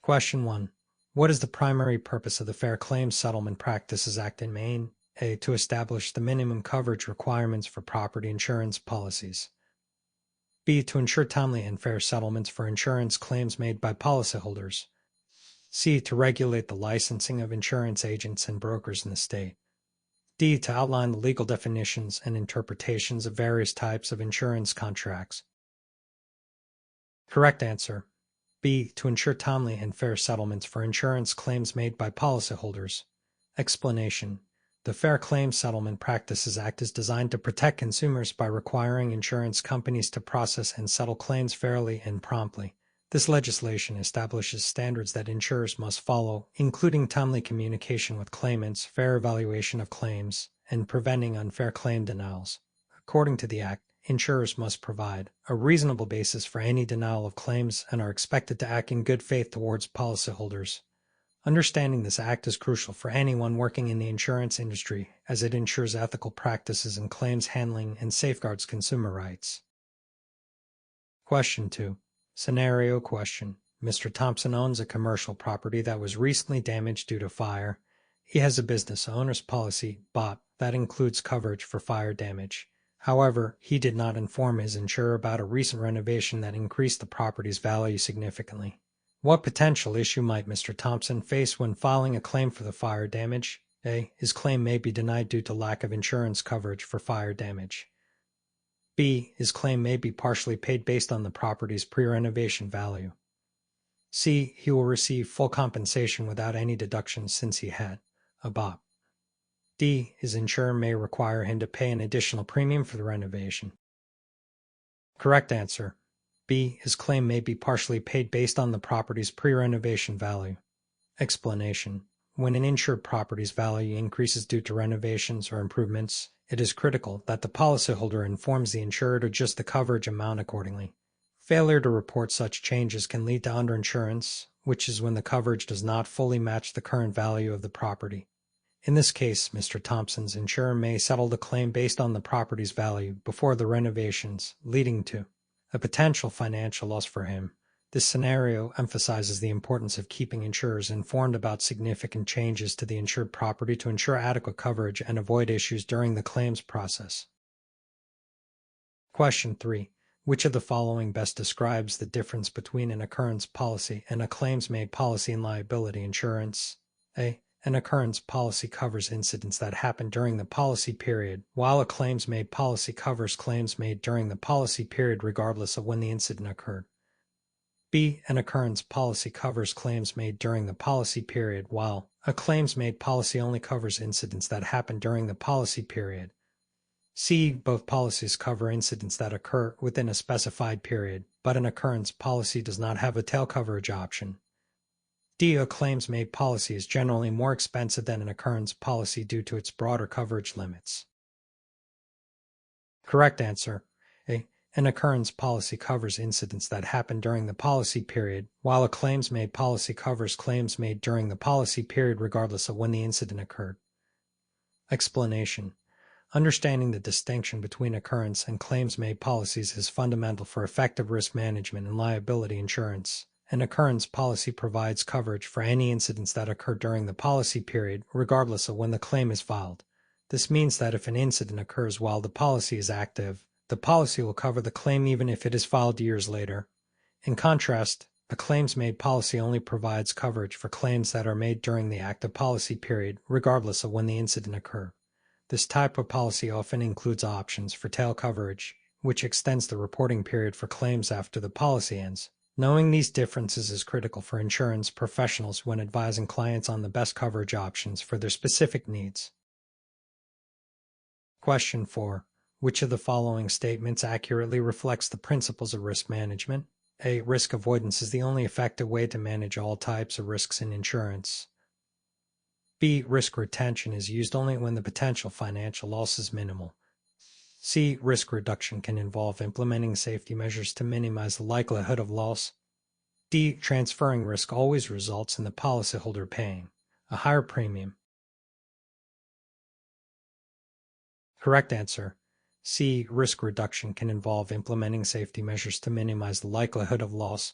Question 1. What is the primary purpose of the Fair Claims Settlement Practices Act in Maine? A. To establish the minimum coverage requirements for property insurance policies. B. To ensure timely and fair settlements for insurance claims made by policyholders. C. To regulate the licensing of insurance agents and brokers in the state. D. To outline the legal definitions and interpretations of various types of insurance contracts. Correct answer. B. To ensure timely and fair settlements for insurance claims made by policyholders. Explanation. The Fair Claims Settlement Practices Act is designed to protect consumers by requiring insurance companies to process and settle claims fairly and promptly. This legislation establishes standards that insurers must follow, including timely communication with claimants, fair evaluation of claims, and preventing unfair claim denials. According to the Act, insurers must provide a reasonable basis for any denial of claims and are expected to act in good faith towards policyholders. Understanding this Act is crucial for anyone working in the insurance industry, as it ensures ethical practices in claims handling and safeguards consumer rights. Question 2. Scenario question. Mr. Thompson owns a commercial property that was recently damaged due to fire. He has a business owner's policy, BOP, that includes coverage for fire damage. However, he did not inform his insurer about a recent renovation that increased the property's value significantly. What potential issue might Mr. Thompson face when filing a claim for the fire damage? A. His claim may be denied due to lack of insurance coverage for fire damage. B. His claim may be partially paid based on the property's pre-renovation value. C. He will receive full compensation without any deductions since he had a BOP. D. His insurer may require him to pay an additional premium for the renovation. Correct answer. B. His claim may be partially paid based on the property's pre-renovation value. Explanation. When an insured property's value increases due to renovations or improvements, it is critical that the policyholder informs the insured to adjust the coverage amount accordingly. Failure to report such changes can lead to underinsurance, which is when the coverage does not fully match the current value of the property. In this case, Mr. Thompson's insurer may settle the claim based on the property's value before the renovations, leading to a potential financial loss for him. This scenario emphasizes the importance of keeping insurers informed about significant changes to the insured property to ensure adequate coverage and avoid issues during the claims process. Question 3. Which of the following best describes the difference between an occurrence policy and a claims-made policy in liability insurance? A. An occurrence policy covers incidents that happen during the policy period, while a claims-made policy covers claims made during the policy period regardless of when the incident occurred. B. An occurrence policy covers claims made during the policy period, while a claims-made policy only covers incidents that happen during the policy period. C. Both policies cover incidents that occur within a specified period, but an occurrence policy does not have a tail coverage option. D. A claims-made policy is generally more expensive than an occurrence policy due to its broader coverage limits. Correct answer. A. An occurrence policy covers incidents that happen during the policy period, while a claims-made policy covers claims made during the policy period regardless of when the incident occurred. Explanation. Understanding the distinction between occurrence and claims-made policies is fundamental for effective risk management and liability insurance. An occurrence policy provides coverage for any incidents that occur during the policy period, regardless of when the claim is filed. This means that if an incident occurs while the policy is active, the policy will cover the claim even if it is filed years later. In contrast, a claims-made policy only provides coverage for claims that are made during the active policy period, regardless of when the incident occurred. This type of policy often includes options for tail coverage, which extends the reporting period for claims after the policy ends. Knowing these differences is critical for insurance professionals when advising clients on the best coverage options for their specific needs. Question 4. Which of the following statements accurately reflects the principles of risk management? A. Risk avoidance is the only effective way to manage all types of risks in insurance. B. Risk retention is used only when the potential financial loss is minimal. C. Risk reduction can involve implementing safety measures to minimize the likelihood of loss. D. Transferring risk always results in the policyholder paying a higher premium. Correct answer. C. Risk reduction can involve implementing safety measures to minimize the likelihood of loss.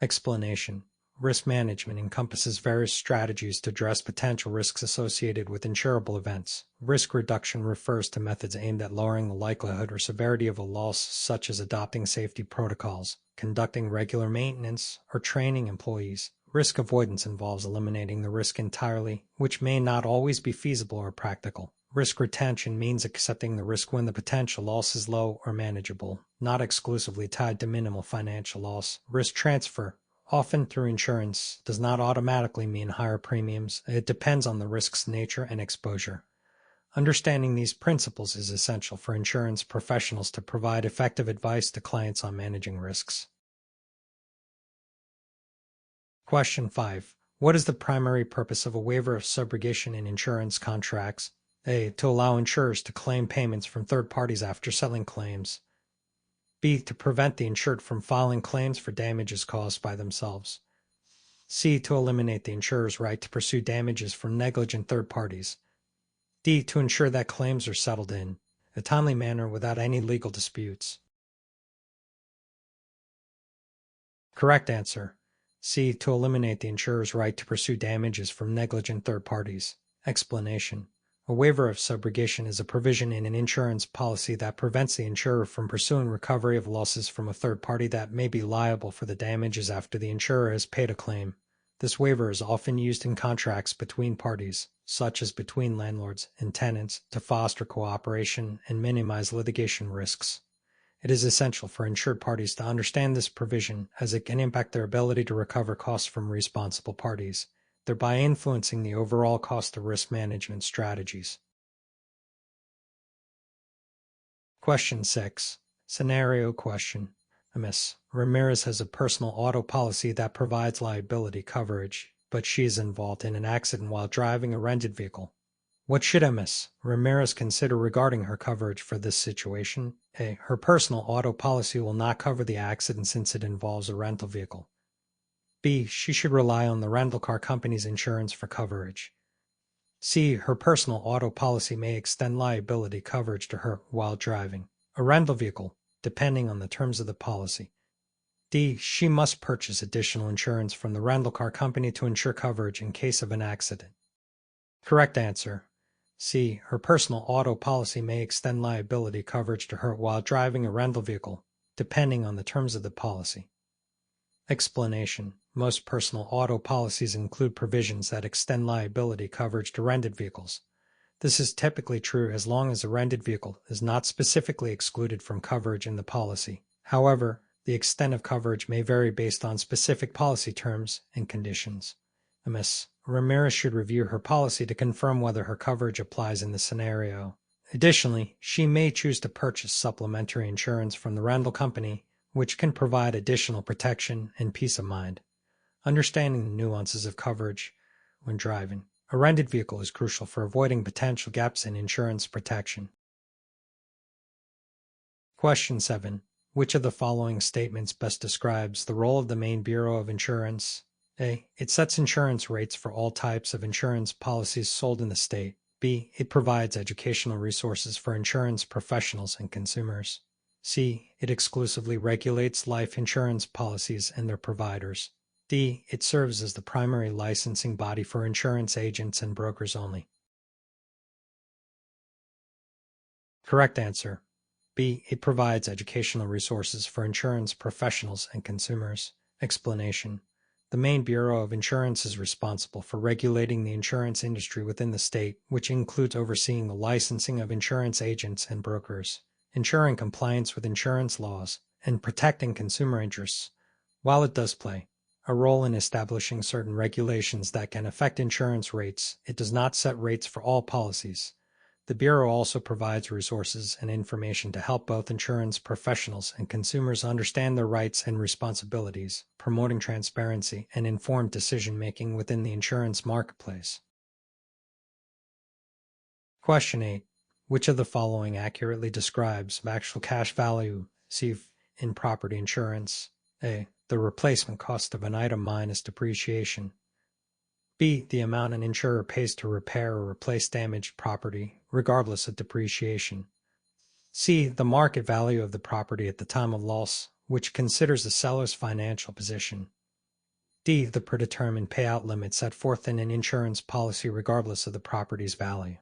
Explanation. Risk management encompasses various strategies to address potential risks associated with insurable events. Risk reduction refers to methods aimed at lowering the likelihood or severity of a loss, such as adopting safety protocols, conducting regular maintenance, or training employees. Risk avoidance involves eliminating the risk entirely, which may not always be feasible or practical. Risk retention means accepting the risk when the potential loss is low or manageable, not exclusively tied to minimal financial loss. Risk transfer, often through insurance, does not automatically mean higher premiums. It depends on the risk's nature and exposure. Understanding these principles is essential for insurance professionals to provide effective advice to clients on managing risks. Question 5. What is the primary purpose of a waiver of subrogation in insurance contracts? A. To allow insurers to claim payments from third parties after settling claims. B. To prevent the insured from filing claims for damages caused by themselves. C. To eliminate the insurer's right to pursue damages from negligent third parties. D. To ensure that claims are settled in a timely manner without any legal disputes. Correct answer. C. To eliminate the insurer's right to pursue damages from negligent third parties. Explanation. A waiver of subrogation is a provision in an insurance policy that prevents the insurer from pursuing recovery of losses from a third party that may be liable for the damages after the insurer has paid a claim. This waiver is often used in contracts between parties, such as between landlords and tenants, to foster cooperation and minimize litigation risks. It is essential for insured parties to understand this provision, as it can impact their ability to recover costs from responsible parties, thereby influencing the overall cost of risk management strategies. Question 6. Scenario question. Ms. Ramirez has a personal auto policy that provides liability coverage, but she is involved in an accident while driving a rented vehicle. What should Ms. Ramirez consider regarding her coverage for this situation? A. Her personal auto policy will not cover the accident since it involves a rental vehicle. B. She should rely on the rental car company's insurance for coverage. C. Her personal auto policy may extend liability coverage to her while driving a rental vehicle, depending on the terms of the policy. D. She must purchase additional insurance from the rental car company to ensure coverage in case of an accident. Correct answer. C. Her personal auto policy may extend liability coverage to her while driving a rental vehicle, depending on the terms of the policy. Explanation. Most personal auto policies include provisions that extend liability coverage to rented vehicles. This is typically true as long as a rented vehicle is not specifically excluded from coverage in the policy. However, the extent of coverage may vary based on specific policy terms and conditions. Ms. Ramirez should review her policy to confirm whether her coverage applies in the scenario. Additionally, she may choose to purchase supplementary insurance from the rental company, which can provide additional protection and peace of mind. Understanding the nuances of coverage when driving a rented vehicle is crucial for avoiding potential gaps in insurance protection. Question 7. Which of the following statements best describes the role of the Maine Bureau of Insurance? A. It sets insurance rates for all types of insurance policies sold in the state. B. It provides educational resources for insurance professionals and consumers. C. It exclusively regulates life insurance policies and their providers. D. It serves as the primary licensing body for insurance agents and brokers only. Correct answer. B. It provides educational resources for insurance professionals and consumers. Explanation. The Maine Bureau of Insurance is responsible for regulating the insurance industry within the state, which includes overseeing the licensing of insurance agents and brokers, ensuring compliance with insurance laws, and protecting consumer interests. While it does play a role in establishing certain regulations that can affect insurance rates, it does not set rates for all policies. The Bureau also provides resources and information to help both insurance professionals and consumers understand their rights and responsibilities, promoting transparency and informed decision-making within the insurance marketplace. Question 8. Which of the following accurately describes actual cash value received in property insurance? A. The replacement cost of an item minus depreciation. B. The amount an insurer pays to repair or replace damaged property, regardless of depreciation. C. The market value of the property at the time of loss, which considers the seller's financial position. D. The predetermined payout limit set forth in an insurance policy regardless of the property's value.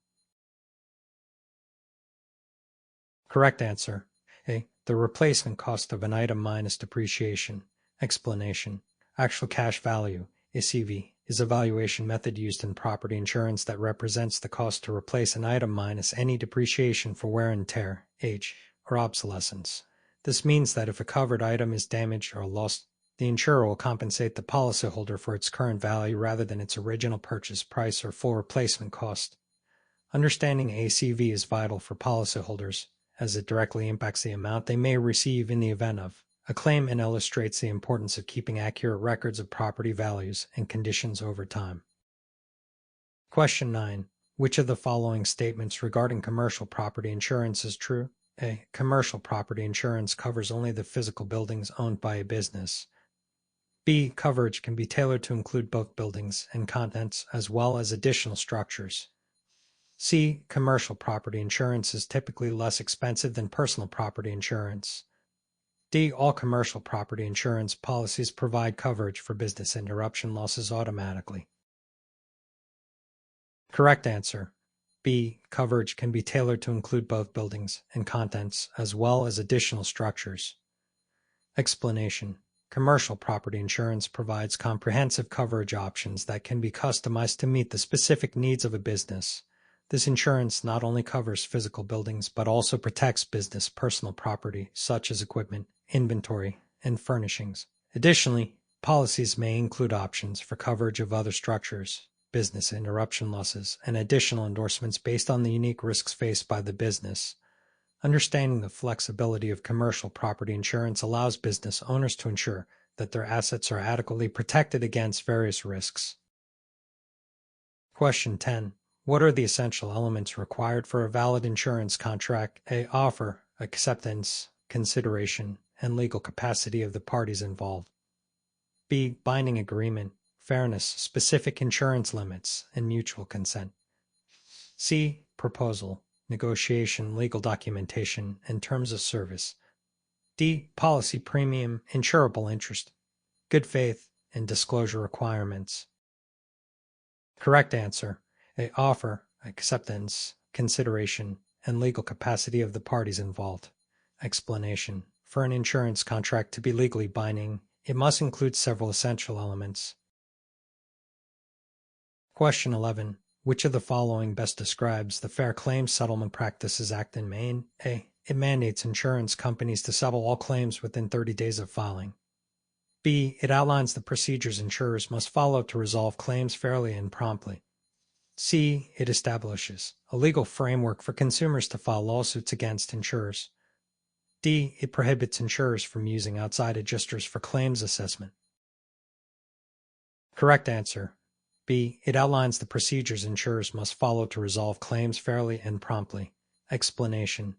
Correct answer. A. The replacement cost of an item minus depreciation. Explanation. Actual cash value, ACV, is a valuation method used in property insurance that represents the cost to replace an item minus any depreciation for wear and tear, age, or obsolescence. This means that if a covered item is damaged or lost, the insurer will compensate the policyholder for its current value rather than its original purchase price or full replacement cost. Understanding ACV is vital for policyholders, as it directly impacts the amount they may receive in the event of a claim and illustrates the importance of keeping accurate records of property values and conditions over time. Question 9. Which of the following statements regarding commercial property insurance is true? A. Commercial property insurance covers only the physical buildings owned by a business. B. Coverage can be tailored to include both buildings and contents as well as additional structures. C. Commercial property insurance is typically less expensive than personal property insurance. D. All commercial property insurance policies provide coverage for business interruption losses automatically. Correct answer. B. Coverage can be tailored to include both buildings and contents as well as additional structures. Explanation. Commercial property insurance provides comprehensive coverage options that can be customized to meet the specific needs of a business. This insurance not only covers physical buildings but also protects business personal property such as equipment, inventory, and furnishings. Additionally, policies may include options for coverage of other structures, business interruption losses, and additional endorsements based on the unique risks faced by the business. Understanding the flexibility of commercial property insurance allows business owners to ensure that their assets are adequately protected against various risks. Question 10. What are the essential elements required for a valid insurance contract? A. Offer, acceptance, consideration, and legal capacity of the parties involved. B. Binding agreement, fairness, specific insurance limits, and mutual consent. C. Proposal, negotiation, legal documentation, and terms of service. D. Policy premium, insurable interest, good faith, and disclosure requirements. Correct answer. A. Offer, acceptance, consideration, and legal capacity of the parties involved. Explanation. For an insurance contract to be legally binding, it must include several essential elements. Question 11. Which of the following best describes the Fair Claims Settlement Practices Act in Maine? A. It mandates insurance companies to settle all claims within 30 days of filing. B. It outlines the procedures insurers must follow to resolve claims fairly and promptly. C. It establishes a legal framework for consumers to file lawsuits against insurers. D. It prohibits insurers from using outside adjusters for claims assessment. Correct answer. B. It outlines the procedures insurers must follow to resolve claims fairly and promptly. Explanation.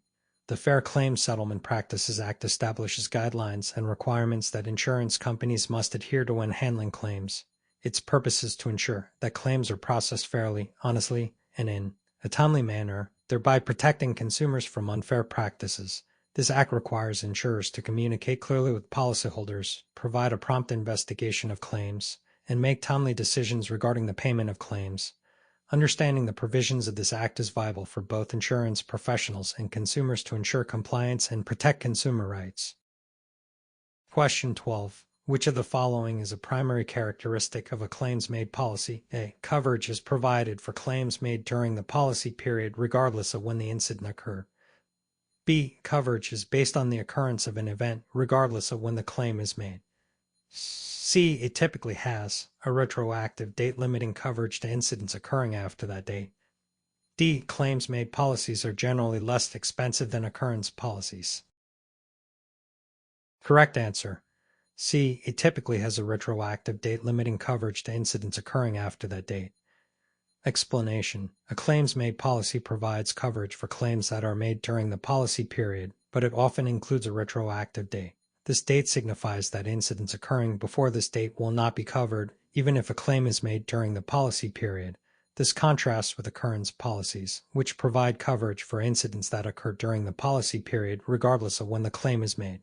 The Fair Claims Settlement Practices Act establishes guidelines and requirements that insurance companies must adhere to when handling claims. Its purpose is to ensure that claims are processed fairly, honestly, and in a timely manner, thereby protecting consumers from unfair practices. This act requires insurers to communicate clearly with policyholders, provide a prompt investigation of claims, and make timely decisions regarding the payment of claims. Understanding the provisions of this act is vital for both insurance professionals and consumers to ensure compliance and protect consumer rights. Question 12. Which of the following is a primary characteristic of a claims-made policy? A. Coverage is provided for claims made during the policy period regardless of when the incident occurred. B. Coverage is based on the occurrence of an event regardless of when the claim is made. C. It typically has a retroactive date limiting coverage to incidents occurring after that date. D. Claims-made policies are generally less expensive than occurrence policies. Correct answer. C. It typically has a retroactive date limiting coverage to incidents occurring after that date. Explanation. A claims-made policy provides coverage for claims that are made during the policy period, but it often includes a retroactive date. This date signifies that incidents occurring before this date will not be covered, even if a claim is made during the policy period. This contrasts with occurrence policies, which provide coverage for incidents that occur during the policy period regardless of when the claim is made.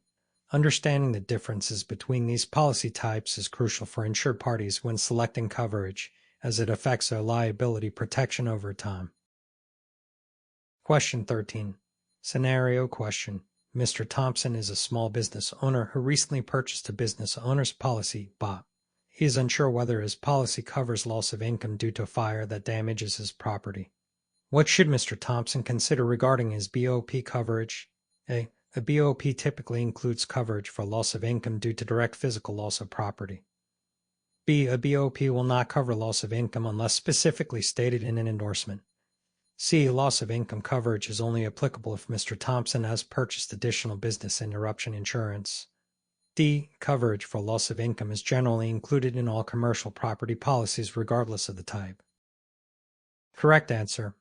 Understanding the differences between these policy types is crucial for insured parties when selecting coverage, as it affects their liability protection over time. Question 13. Scenario question. Mr. Thompson is a small business owner who recently purchased a business owner's policy, BOP. He is unsure whether his policy covers loss of income due to a fire that damages his property. What should Mr. Thompson consider regarding his BOP coverage? A BOP typically includes coverage for loss of income due to direct physical loss of property. B. A BOP will not cover loss of income unless specifically stated in an endorsement. C. Loss of income coverage is only applicable if Mr. Thompson has purchased additional business interruption insurance. D. Coverage for loss of income is generally included in all commercial property policies regardless of the type. Correct answer.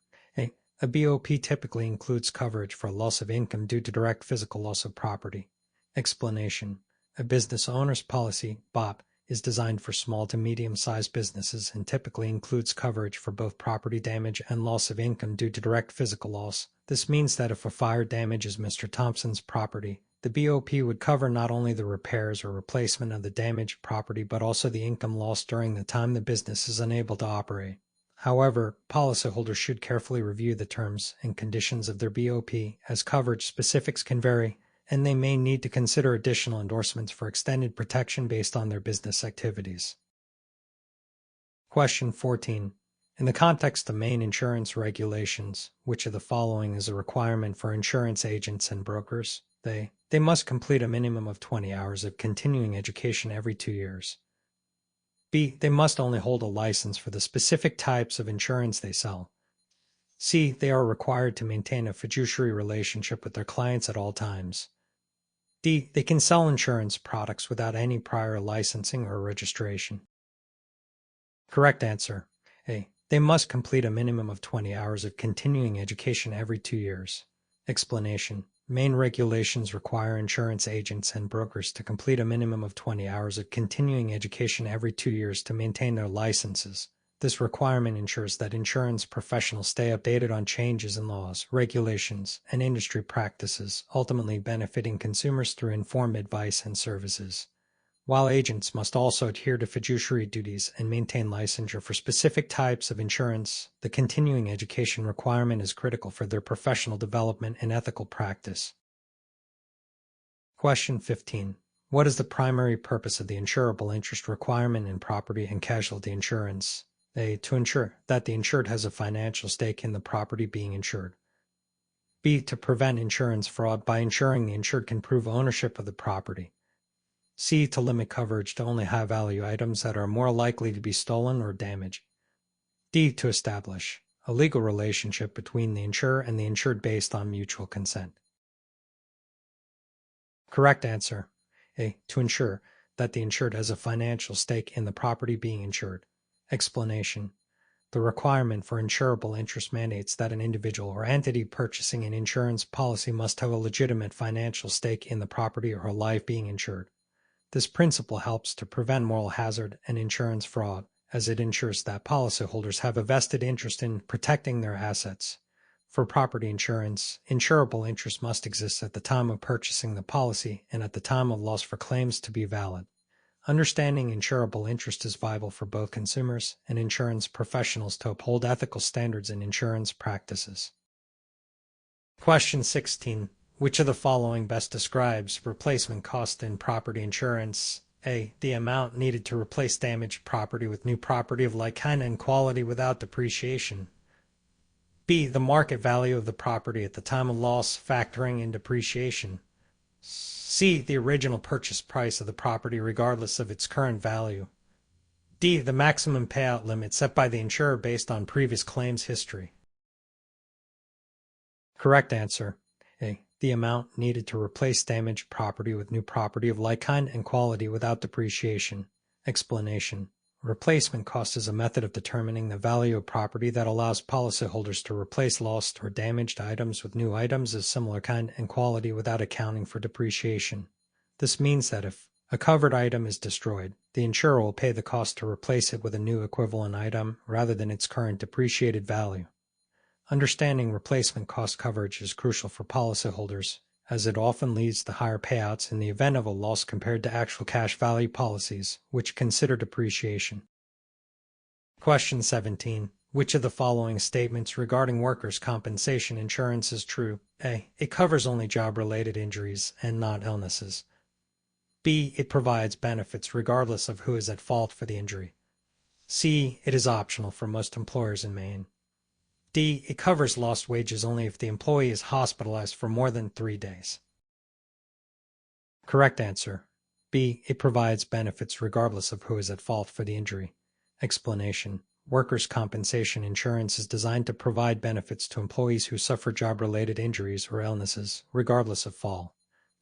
A BOP typically includes coverage for loss of income due to direct physical loss of property. Explanation. A business owner's policy, BOP, is designed for small to medium-sized businesses and typically includes coverage for both property damage and loss of income due to direct physical loss. This means that if a fire damages Mr. Thompson's property, the BOP would cover not only the repairs or replacement of the damaged property but also the income lost during the time the business is unable to operate. However, policyholders should carefully review the terms and conditions of their BOP, as coverage specifics can vary, and they may need to consider additional endorsements for extended protection based on their business activities. Question 14. In the context of Maine insurance regulations, which of the following is a requirement for insurance agents and brokers? They must complete a minimum of 20 hours of continuing education every 2 years. B. They must only hold a license for the specific types of insurance they sell. C. They are required to maintain a fiduciary relationship with their clients at all times. D. They can sell insurance products without any prior licensing or registration. Correct answer. A. They must complete a minimum of 20 hours of continuing education every 2 years. Explanation. Maine regulations require insurance agents and brokers to complete a minimum of 20 hours of continuing education every 2 years to maintain their licenses. This requirement ensures that insurance professionals stay updated on changes in laws, regulations, and industry practices, ultimately benefiting consumers through informed advice and services. While agents must also adhere to fiduciary duties and maintain licensure for specific types of insurance, the continuing education requirement is critical for their professional development and ethical practice. Question 15. What is the primary purpose of the insurable interest requirement in property and casualty insurance? A. To ensure that the insured has a financial stake in the property being insured. B. To prevent insurance fraud by ensuring the insured can prove ownership of the property. C. To limit coverage to only high-value items that are more likely to be stolen or damaged. D. To establish a legal relationship between the insurer and the insured based on mutual consent. Correct answer. A. To ensure that the insured has a financial stake in the property being insured. Explanation. The requirement for insurable interest mandates that an individual or entity purchasing an insurance policy must have a legitimate financial stake in the property or life being insured. This principle helps to prevent moral hazard and insurance fraud, as it ensures that policyholders have a vested interest in protecting their assets. For property insurance, insurable interest must exist at the time of purchasing the policy and at the time of loss for claims to be valid. Understanding insurable interest is vital for both consumers and insurance professionals to uphold ethical standards in insurance practices. Question 16. Which of the following best describes replacement cost in property insurance? A. The amount needed to replace damaged property with new property of like kind and quality without depreciation. B. The market value of the property at the time of loss, factoring in depreciation. C. The original purchase price of the property regardless of its current value. D. The maximum payout limit set by the insurer based on previous claims history. Correct answer. A. The amount needed to replace damaged property with new property of like kind and quality without depreciation. Explanation. Replacement cost is a method of determining the value of property that allows policyholders to replace lost or damaged items with new items of similar kind and quality without accounting for depreciation. This means that if a covered item is destroyed, the insurer will pay the cost to replace it with a new equivalent item rather than its current depreciated value. Understanding replacement cost coverage is crucial for policyholders, as it often leads to higher payouts in the event of a loss compared to actual cash value policies, which consider depreciation. Question 17. Which of the following statements regarding workers' compensation insurance is true? A. It covers only job-related injuries and not illnesses. B. It provides benefits regardless of who is at fault for the injury. C. It is optional for most employers in Maine. D. It covers lost wages only if the employee is hospitalized for more than 3 days. Correct answer. B. It provides benefits regardless of who is at fault for the injury. Explanation. Workers' compensation insurance is designed to provide benefits to employees who suffer job-related injuries or illnesses, regardless of fault.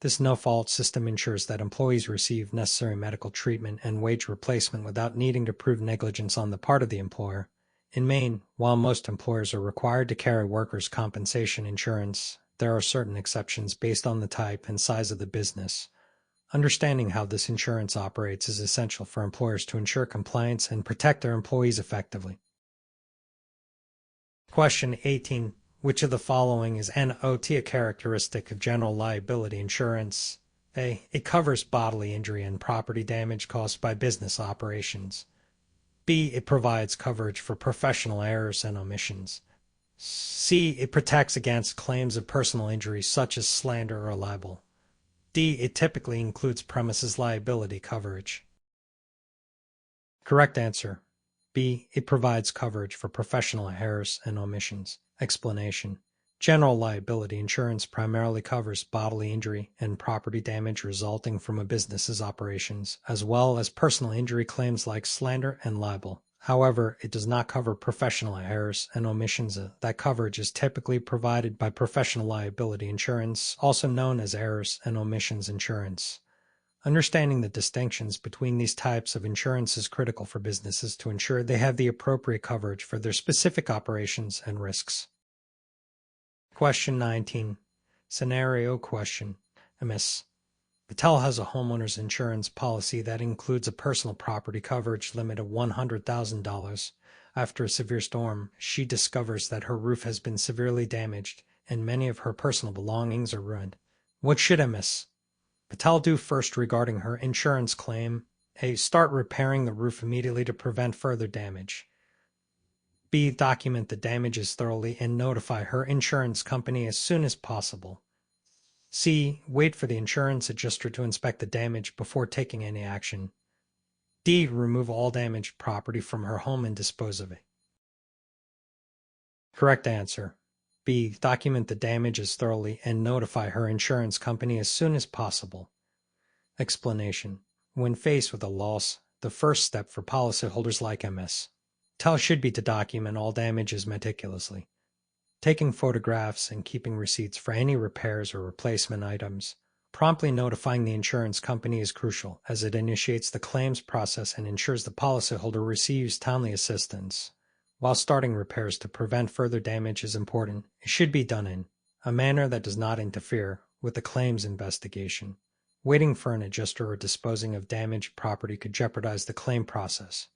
This no-fault system ensures that employees receive necessary medical treatment and wage replacement without needing to prove negligence on the part of the employer. In Maine, while most employers are required to carry workers' compensation insurance, there are certain exceptions based on the type and size of the business. Understanding how this insurance operates is essential for employers to ensure compliance and protect their employees effectively. Question 18. Which of the following is not a characteristic of general liability insurance? A. It covers bodily injury and property damage caused by business operations. B. It provides coverage for professional errors and omissions. C. It protects against claims of personal injury such as slander or libel. D. It typically includes premises liability coverage. Correct answer. B. It provides coverage for professional errors and omissions. Explanation. General liability insurance primarily covers bodily injury and property damage resulting from a business's operations, as well as personal injury claims like slander and libel. However, it does not cover professional errors and omissions. That coverage is typically provided by professional liability insurance, also known as errors and omissions insurance. Understanding the distinctions between these types of insurance is critical for businesses to ensure they have the appropriate coverage for their specific operations and risks. Question 19. Scenario question. Ms. Patel has a homeowner's insurance policy that includes a personal property coverage limit of $100,000. After a severe storm, she discovers that her roof has been severely damaged and many of her personal belongings are ruined. What should Ms. Patel do first regarding her insurance claim? A. Start repairing the roof immediately to prevent further damage. B. Document the damages thoroughly and notify her insurance company as soon as possible. C. Wait for the insurance adjuster to inspect the damage before taking any action. D. Remove all damaged property from her home and dispose of it. Correct answer. B. Document the damages thoroughly and notify her insurance company as soon as possible. Explanation. When faced with a loss, the first step for policyholders like Ms. Patel should be to document all damages meticulously, taking photographs and keeping receipts for any repairs or replacement items. Promptly notifying the insurance company is crucial, as it initiates the claims process and ensures the policyholder receives timely assistance. While starting repairs to prevent further damage is important, it should be done in a manner that does not interfere with the claims investigation. Waiting for an adjuster or disposing of damaged property could jeopardize the claim process.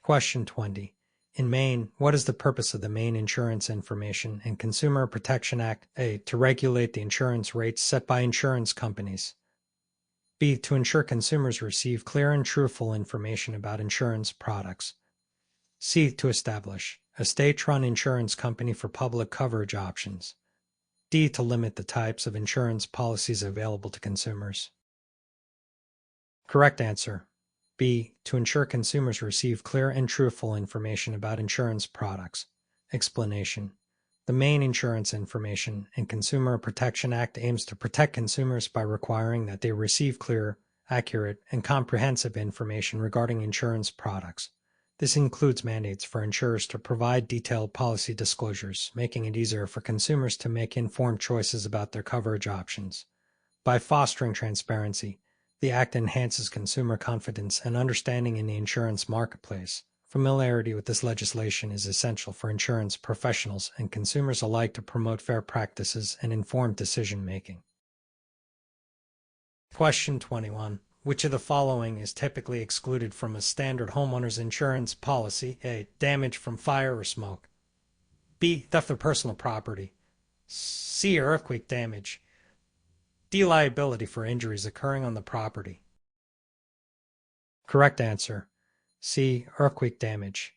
Question 20. In Maine, what is the purpose of the Maine Insurance Information and Consumer Protection Act? A. To regulate the insurance rates set by insurance companies. B. To ensure consumers receive clear and truthful information about insurance products. C. To establish a state-run insurance company for public coverage options. D. To limit the types of insurance policies available to consumers. Correct answer. B. To ensure consumers receive clear and truthful information about insurance products. Explanation. The Maine Insurance Information and Consumer Protection Act aims to protect consumers by requiring that they receive clear, accurate, and comprehensive information regarding insurance products. This includes mandates for insurers to provide detailed policy disclosures, making it easier for consumers to make informed choices about their coverage options. By fostering transparency, the Act enhances consumer confidence and understanding in the insurance marketplace. Familiarity with this legislation is essential for insurance professionals and consumers alike to promote fair practices and informed decision-making. Question 21. Which of the following is typically excluded from a standard homeowner's insurance policy? A. Damage from fire or smoke. B. Theft of personal property. C. Earthquake damage. D. Liability for injuries occurring on the property. Correct answer. C. Earthquake damage.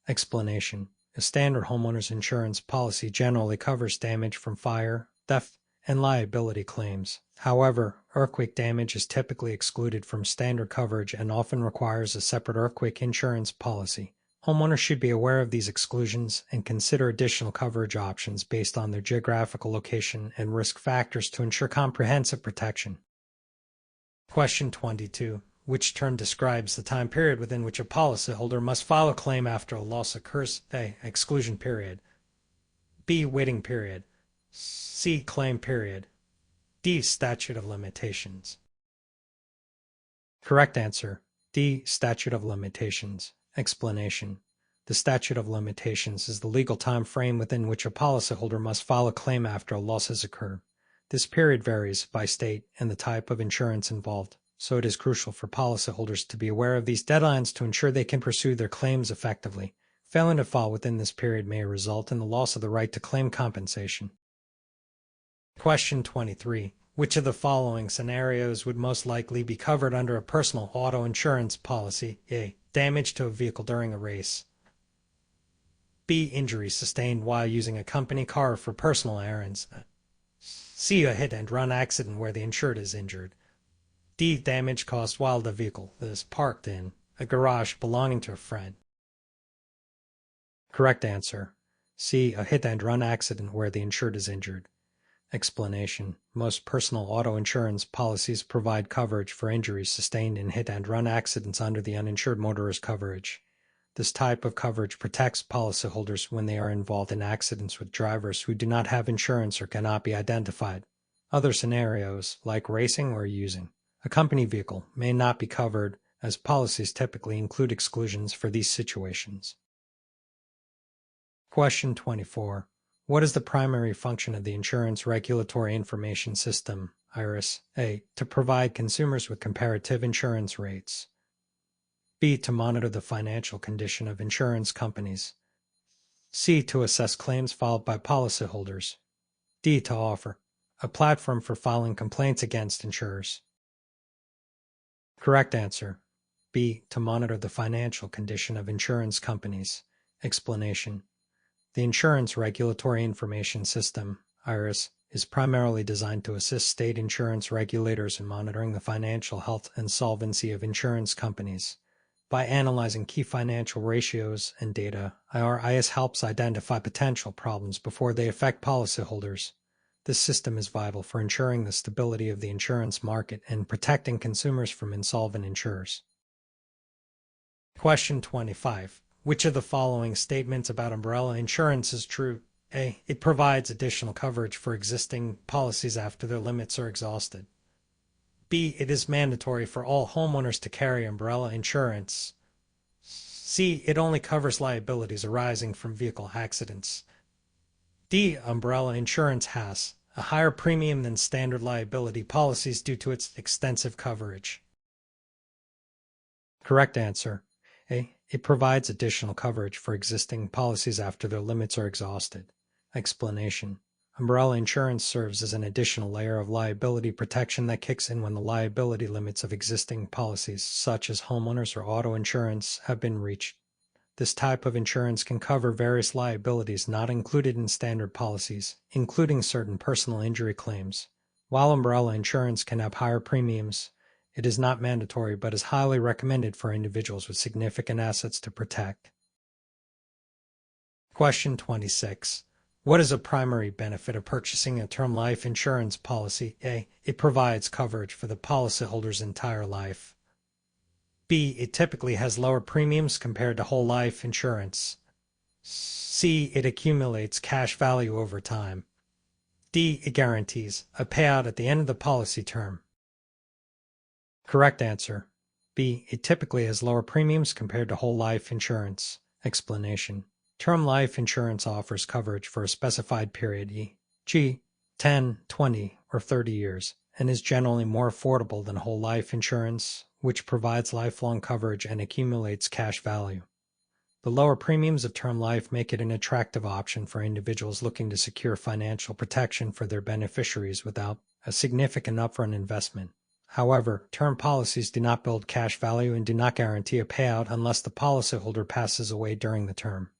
Explanation. A standard homeowner's insurance policy generally covers damage from fire, theft, and liability claims. However, earthquake damage is typically excluded from standard coverage and often requires a separate earthquake insurance policy. Homeowners should be aware of these exclusions and consider additional coverage options based on their geographical location and risk factors to ensure comprehensive protection. Question 22. Which term describes the time period within which a policyholder must file a claim after a loss occurs? A. Exclusion period. B. Waiting period. C. Claim period. D. Statute of limitations. Correct answer. D. Statute of limitations. Explanation. The statute of limitations is the legal time frame within which a policyholder must file a claim after a loss has occurred. This period varies by state and the type of insurance involved, so it is crucial for policyholders to be aware of these deadlines to ensure they can pursue their claims effectively. Failing to file within this period may result in the loss of the right to claim compensation. Question 23. Which of the following scenarios would most likely be covered under a personal auto insurance policy? A. Damage to a vehicle during a race. B. Injury sustained while using a company car for personal errands. C. A hit-and-run accident where the insured is injured. D. Damage caused while the vehicle is parked in a garage belonging to a friend. Correct answer. C. A hit-and-run accident where the insured is injured. Explanation. Most personal auto insurance policies provide coverage for injuries sustained in hit-and-run accidents under the uninsured motorist coverage. This type of coverage protects policyholders when they are involved in accidents with drivers who do not have insurance or cannot be identified. Other scenarios, like racing or using a company vehicle, may not be covered, as policies typically include exclusions for these situations. Question 24. What is the primary function of the Insurance Regulatory Information System, IRIS? A. To provide consumers with comparative insurance rates. B. To monitor the financial condition of insurance companies. C. To assess claims filed by policyholders. D. To offer a platform for filing complaints against insurers. Correct answer. B. To monitor the financial condition of insurance companies. Explanation. The Insurance Regulatory Information System, IRIS, is primarily designed to assist state insurance regulators in monitoring the financial health and solvency of insurance companies. By analyzing key financial ratios and data, IRIS helps identify potential problems before they affect policyholders. This system is vital for ensuring the stability of the insurance market and protecting consumers from insolvent insurers. Question 25. Which of the following statements about umbrella insurance is true? A. It provides additional coverage for existing policies after their limits are exhausted. B. It is mandatory for all homeowners to carry umbrella insurance. C. It only covers liabilities arising from vehicle accidents. D. Umbrella insurance has a higher premium than standard liability policies due to its extensive coverage. Correct answer. A. It provides additional coverage for existing policies after their limits are exhausted. Explanation. Umbrella insurance serves as an additional layer of liability protection that kicks in when the liability limits of existing policies, such as homeowners or auto insurance, have been reached. This type of insurance can cover various liabilities not included in standard policies, including certain personal injury claims. While umbrella insurance can have higher premiums, it is not mandatory but is highly recommended for individuals with significant assets to protect. Question 26. What is a primary benefit of purchasing a term life insurance policy? A. It provides coverage for the policyholder's entire life. B. It typically has lower premiums compared to whole life insurance. C. It accumulates cash value over time. D. It guarantees a payout at the end of the policy term. Correct answer. B. It typically has lower premiums compared to whole life insurance. Explanation. Term life insurance offers coverage for a specified period, e.g., 10, 20, or 30 years, and is generally more affordable than whole life insurance, which provides lifelong coverage and accumulates cash value. The lower premiums of term life make it an attractive option for individuals looking to secure financial protection for their beneficiaries without a significant upfront investment. However, term policies do not build cash value and do not guarantee a payout unless the policyholder passes away during the term.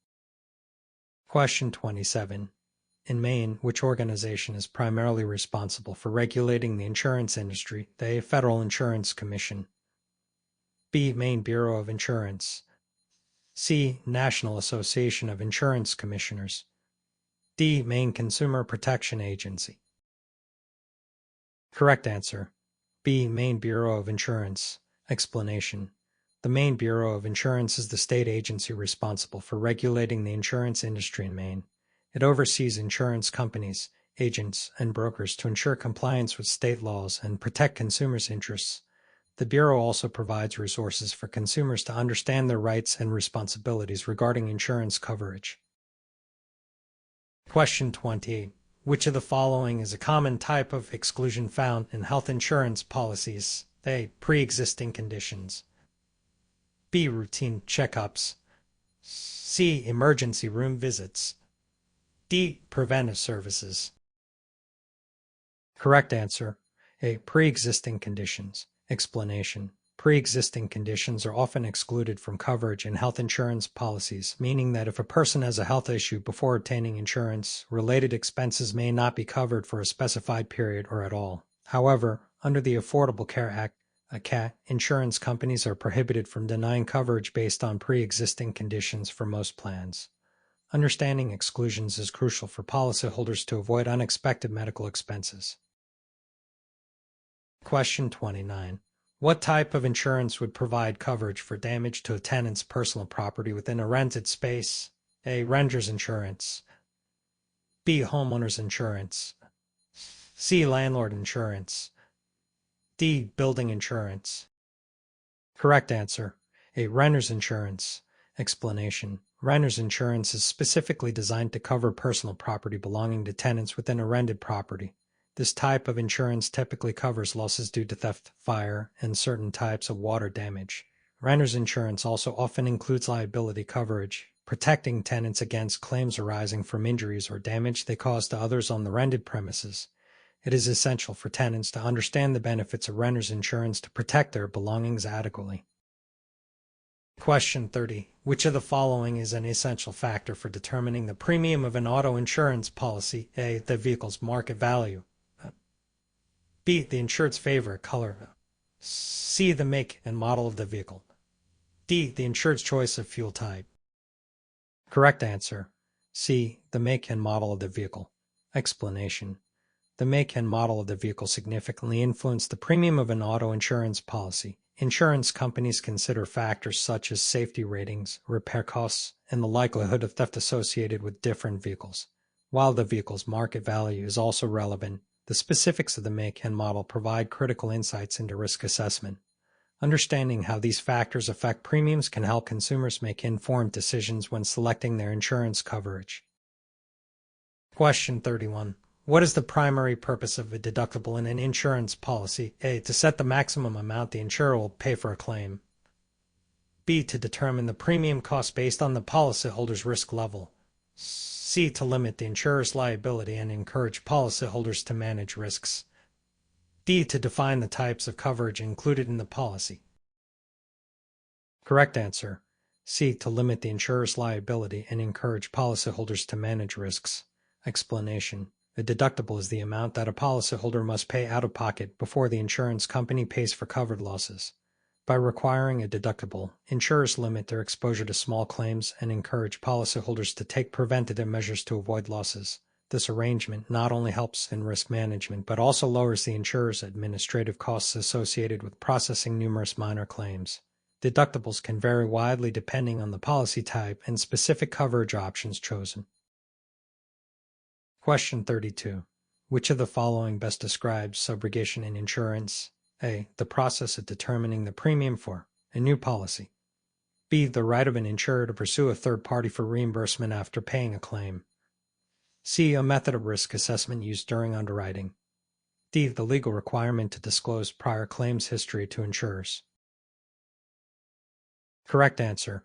Question 27. In Maine, which organization is primarily responsible for regulating the insurance industry? A. Federal Insurance Commission. B. Maine Bureau of Insurance. C. National Association of Insurance Commissioners. D. Maine Consumer Protection Agency. Correct answer. B. Maine Bureau of Insurance. Explanation. The Maine Bureau of Insurance is the state agency responsible for regulating the insurance industry in Maine. It oversees insurance companies, agents, and brokers to ensure compliance with state laws and protect consumers' interests. The Bureau also provides resources for consumers to understand their rights and responsibilities regarding insurance coverage. Question 28. Which of the following is a common type of exclusion found in health insurance policies? A. Pre-existing conditions. B. Routine checkups. C. Emergency room visits. D. Preventive services. Correct answer. A. Pre-existing conditions. Explanation. Pre-existing conditions are often excluded from coverage in health insurance policies, meaning that if a person has a health issue before obtaining insurance, related expenses may not be covered for a specified period or at all. However, under the Affordable Care Act, (ACA), insurance companies are prohibited from denying coverage based on pre-existing conditions for most plans. Understanding exclusions is crucial for policyholders to avoid unexpected medical expenses. Question 29. What type of insurance would provide coverage for damage to a tenant's personal property within a rented space? A. Renter's insurance. B. Homeowner's insurance. C. Landlord insurance. D. Building insurance. Correct answer. A. Renter's insurance. Explanation. Renter's insurance is specifically designed to cover personal property belonging to tenants within a rented property. This type of insurance typically covers losses due to theft, fire, and certain types of water damage. Renter's insurance also often includes liability coverage, protecting tenants against claims arising from injuries or damage they cause to others on the rented premises. It is essential for tenants to understand the benefits of renter's insurance to protect their belongings adequately. Question 30. Which of the following is an essential factor for determining the premium of an auto insurance policy? A. The vehicle's market value. B. The insured's favorite color. C. The make and model of the vehicle. D. The insured's choice of fuel type. Correct answer. C. The make and model of the vehicle. Explanation. The make and model of the vehicle significantly influence the premium of an auto insurance policy. Insurance companies consider factors such as safety ratings, repair costs, and the likelihood of theft associated with different vehicles. While the vehicle's market value is also relevant, the specifics of the make and model provide critical insights into risk assessment. Understanding how these factors affect premiums can help consumers make informed decisions when selecting their insurance coverage. Question 31. What is the primary purpose of a deductible in an insurance policy? A. To set the maximum amount the insurer will pay for a claim. B. To determine the premium cost based on the policyholder's risk level. C. To limit the insurer's liability and encourage policyholders to manage risks. D. To define the types of coverage included in the policy. Correct answer. C. To limit the insurer's liability and encourage policyholders to manage risks. Explanation. A deductible is the amount that a policyholder must pay out of pocket before the insurance company pays for covered losses. By requiring a deductible, insurers limit their exposure to small claims and encourage policyholders to take preventative measures to avoid losses. This arrangement not only helps in risk management but also lowers the insurer's administrative costs associated with processing numerous minor claims. Deductibles can vary widely depending on the policy type and specific coverage options chosen. Question 32. Which of the following best describes subrogation in insurance? A. The process of determining the premium for a new policy. B. The right of an insurer to pursue a third party for reimbursement after paying a claim. C. A method of risk assessment used during underwriting. D. The legal requirement to disclose prior claims history to insurers. Correct answer.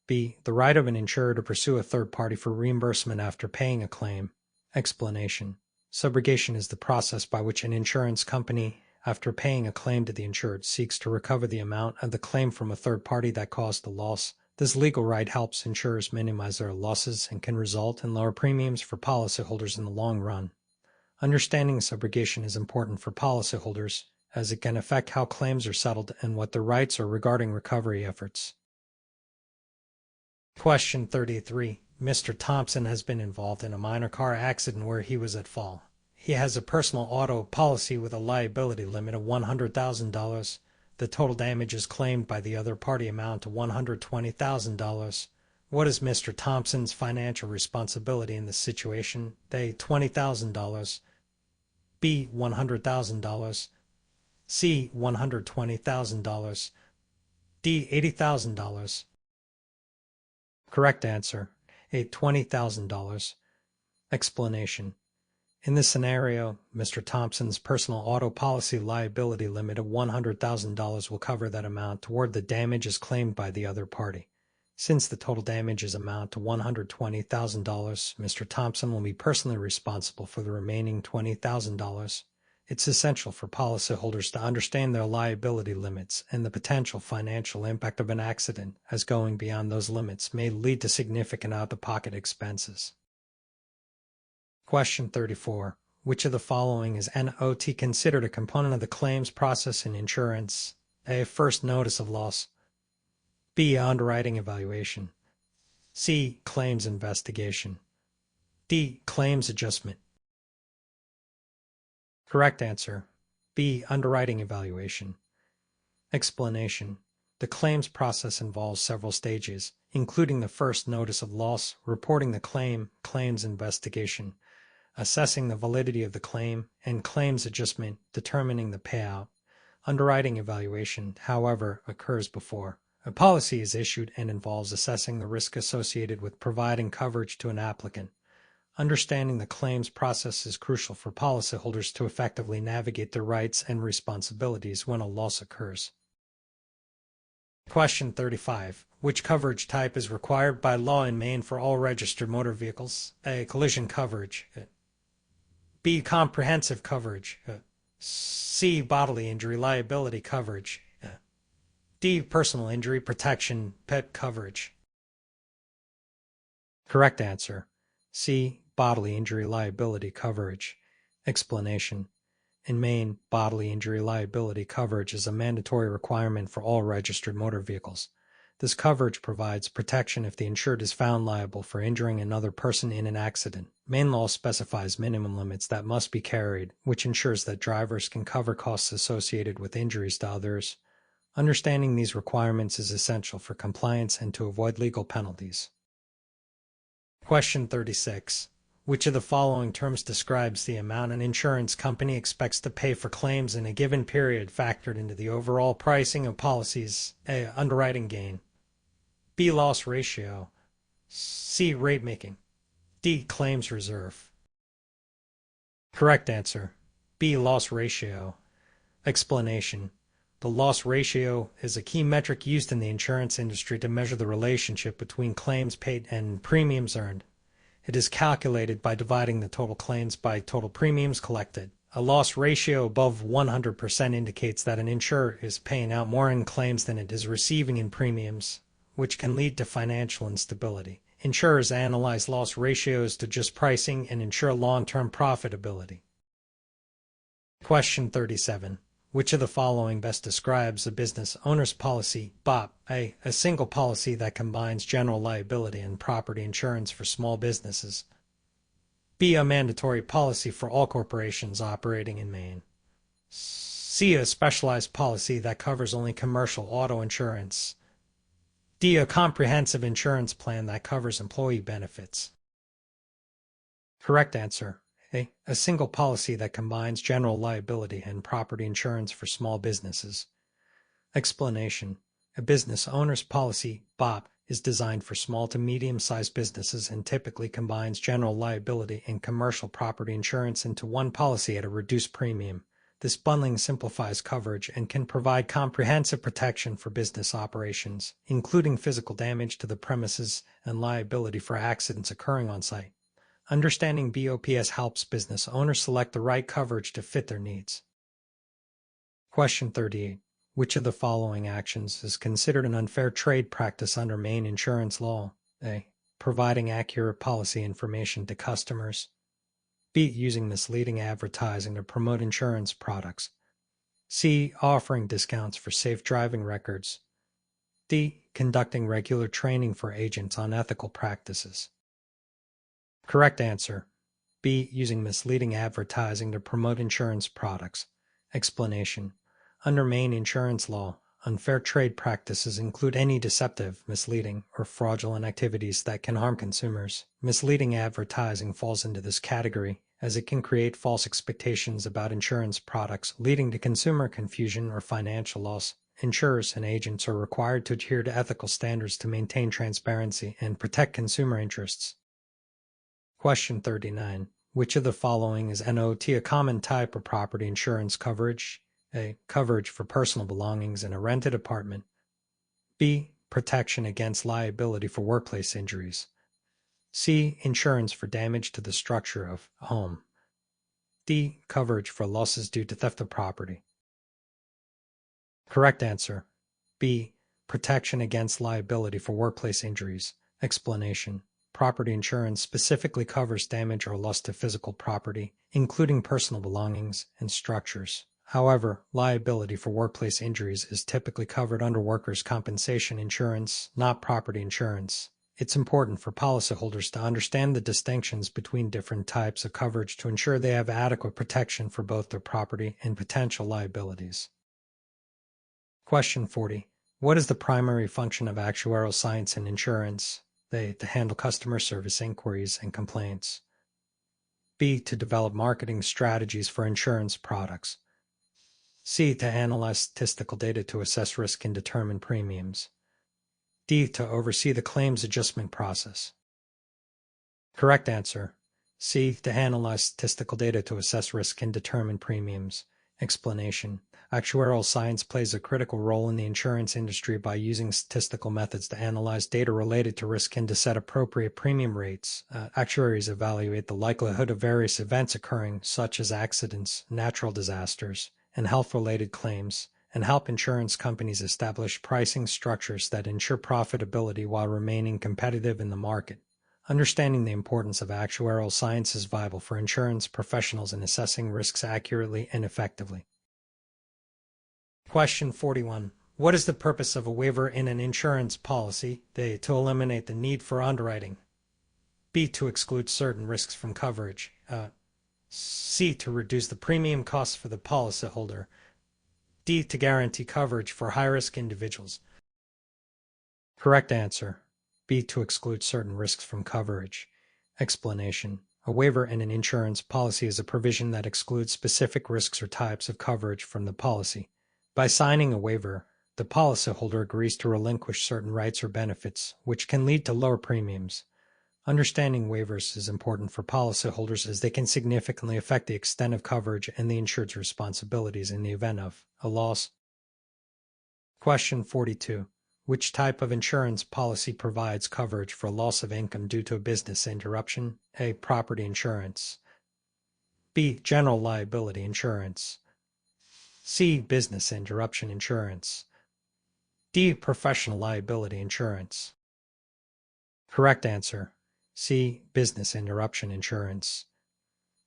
B. The right of an insurer to pursue a third party for reimbursement after paying a claim. Explanation. Subrogation is the process by which an insurance company, after paying a claim to the insured, seeks to recover the amount of the claim from a third party that caused the loss. This legal right helps insurers minimize their losses and can result in lower premiums for policyholders in the long run. Understanding subrogation is important for policyholders, as it can affect how claims are settled and what their rights are regarding recovery efforts. Question 33. Mr. Thompson has been involved in a minor car accident where he was at fault. He has a personal auto policy with a liability limit of $100,000. The total damages claimed by the other party amount to $120,000. What is Mr. Thompson's financial responsibility in this situation? A. $20,000. B. $100,000. C. $120,000. D. $80,000. Correct answer. A. $20,000. Explanation. In this scenario, Mr. Thompson's personal auto policy liability limit of $100,000 will cover that amount toward the damages claimed by the other party. Since the total damages amount to $120,000, Mr. Thompson will be personally responsible for the remaining $20,000. It's essential for policyholders to understand their liability limits and the potential financial impact of an accident, as going beyond those limits may lead to significant out-of-pocket expenses. Question 34. Which of the following is not considered a component of the claims process in insurance? A. First notice of loss. B. Underwriting evaluation. C. Claims investigation. D. Claims adjustment. Correct answer. B. Underwriting evaluation. Explanation. The claims process involves several stages, including the first notice of loss, reporting the claim, claims investigation, assessing the validity of the claim, and claims adjustment, determining the payout. Underwriting evaluation, however, occurs before. A policy is issued and involves assessing the risk associated with providing coverage to an applicant. Understanding the claims process is crucial for policyholders to effectively navigate their rights and responsibilities when a loss occurs. Question 35. Which coverage type is required by law in Maine for all registered motor vehicles? A. Collision coverage. B. Comprehensive coverage. C. Bodily injury liability coverage. D. Personal injury protection pet coverage. Correct answer. C. Bodily injury liability coverage. Explanation. In Maine, bodily injury liability coverage is a mandatory requirement for all registered motor vehicles. This coverage provides protection if the insured is found liable for injuring another person in an accident. Maine law specifies minimum limits that must be carried, which ensures that drivers can cover costs associated with injuries to others. Understanding these requirements is essential for compliance and to avoid legal penalties. Question 36. Which of the following terms describes the amount an insurance company expects to pay for claims in a given period factored into the overall pricing of policies? A. Underwriting gain. B. Loss ratio. C. Rate making. D. Claims reserve. Correct answer. B. Loss ratio. Explanation. The loss ratio is a key metric used in the insurance industry to measure the relationship between claims paid and premiums earned. It is calculated by dividing the total claims by total premiums collected. A loss ratio above 100% indicates that an insurer is paying out more in claims than it is receiving in premiums, which can lead to financial instability. Insurers analyze loss ratios to adjust pricing and ensure long-term profitability. Question 37. Which of the following best describes a business owner's policy? BOP. A. A single policy that combines general liability and property insurance for small businesses. B. A mandatory policy for all corporations operating in Maine. C. A specialized policy that covers only commercial auto insurance. D. A comprehensive insurance plan that covers employee benefits. Correct answer. A single policy that combines general liability and property insurance for small businesses. Explanation. A business owner's policy, BOP, is designed for small to medium-sized businesses and typically combines general liability and commercial property insurance into one policy at a reduced premium. This bundling simplifies coverage and can provide comprehensive protection for business operations, including physical damage to the premises and liability for accidents occurring on site. Understanding BOPS helps business owners select the right coverage to fit their needs. Question 38. Which of the following actions is considered an unfair trade practice under Maine insurance law? A. Providing accurate policy information to customers. B. Using misleading advertising to promote insurance products. C. Offering discounts for safe driving records. D. Conducting regular training for agents on ethical practices. Correct answer. B. Using misleading advertising to promote insurance products. Explanation. Under Maine insurance law, unfair trade practices include any deceptive, misleading, or fraudulent activities that can harm consumers. Misleading advertising falls into this category, as it can create false expectations about insurance products, leading to consumer confusion or financial loss. Insurers and agents are required to adhere to ethical standards to maintain transparency and protect consumer interests. Question 39. Which of the following is NOT a common type of property insurance coverage? A. Coverage for personal belongings in a rented apartment. B. Protection against liability for workplace injuries. C. Insurance for damage to the structure of a home. D. Coverage for losses due to theft of property. Correct answer. B. Protection against liability for workplace injuries. Explanation. Property insurance specifically covers damage or loss to physical property, including personal belongings and structures. However, liability for workplace injuries is typically covered under workers' compensation insurance, not property insurance. It's important for policyholders to understand the distinctions between different types of coverage to ensure they have adequate protection for both their property and potential liabilities. Question 40. What is the primary function of actuarial science in insurance? A. To handle customer service inquiries and complaints. B. To develop marketing strategies for insurance products. C. To analyze statistical data to assess risk and determine premiums. D. To oversee the claims adjustment process. Correct answer. C. To analyze statistical data to assess risk and determine premiums. Explanation. Actuarial science plays a critical role in the insurance industry by using statistical methods to analyze data related to risk and to set appropriate premium rates. Actuaries evaluate the likelihood of various events occurring, such as accidents, natural disasters, and health-related claims, and help insurance companies establish pricing structures that ensure profitability while remaining competitive in the market. Understanding the importance of actuarial science is vital for insurance professionals in assessing risks accurately and effectively. Question 41. What is the purpose of a waiver in an insurance policy? A. To eliminate the need for underwriting. B. To exclude certain risks from coverage. C. To reduce the premium costs for the policyholder. D. To guarantee coverage for high-risk individuals. Correct answer. B. To exclude certain risks from coverage. Explanation. A waiver in an insurance policy is a provision that excludes specific risks or types of coverage from the policy. By signing a waiver, the policyholder agrees to relinquish certain rights or benefits, which can lead to lower premiums. Understanding waivers is important for policyholders as they can significantly affect the extent of coverage and the insured's responsibilities in the event of a loss. Question 42. Which type of insurance policy provides coverage for loss of income due to a business interruption? A. Property insurance. B. General liability insurance. C. Business interruption insurance. D. Professional liability insurance. Correct answer. C. Business interruption insurance.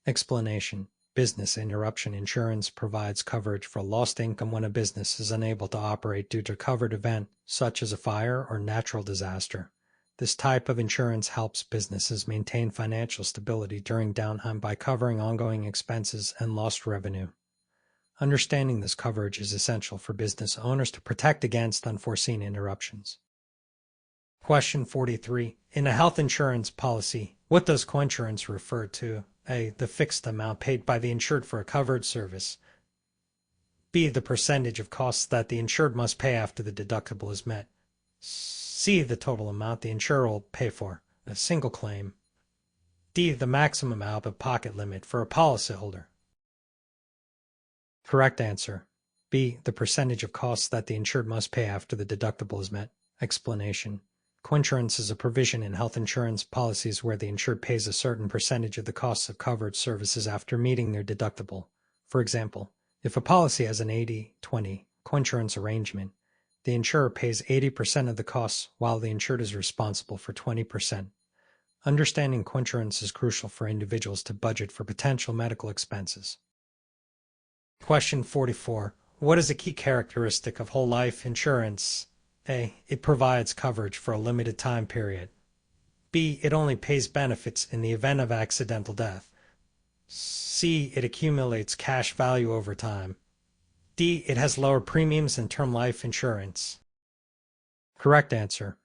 Explanation. Business interruption insurance provides coverage for lost income when a business is unable to operate due to a covered event, such as a fire or natural disaster. This type of insurance helps businesses maintain financial stability during downtime by covering ongoing expenses and lost revenue. Understanding this coverage is essential for business owners to protect against unforeseen interruptions. Question 43. In a health insurance policy, what does coinsurance refer to? A. The fixed amount paid by the insured for a covered service. B. The percentage of costs that the insured must pay after the deductible is met. C. The total amount the insurer will pay for a single claim. D. The maximum out-of-pocket limit for a policyholder. Correct answer. B. The percentage of costs that the insured must pay after the deductible is met. Explanation. Coinsurance is a provision in health insurance policies where the insured pays a certain percentage of the costs of covered services after meeting their deductible. For example, if a policy has an 80-20 coinsurance arrangement, the insurer pays 80% of the costs while the insured is responsible for 20%. Understanding coinsurance is crucial for individuals to budget for potential medical expenses. Question 44. What is a key characteristic of whole life insurance? A. It provides coverage for a limited time period. B. It only pays benefits in the event of accidental death. C. It accumulates cash value over time. D. It has lower premiums than term life insurance. Correct answer.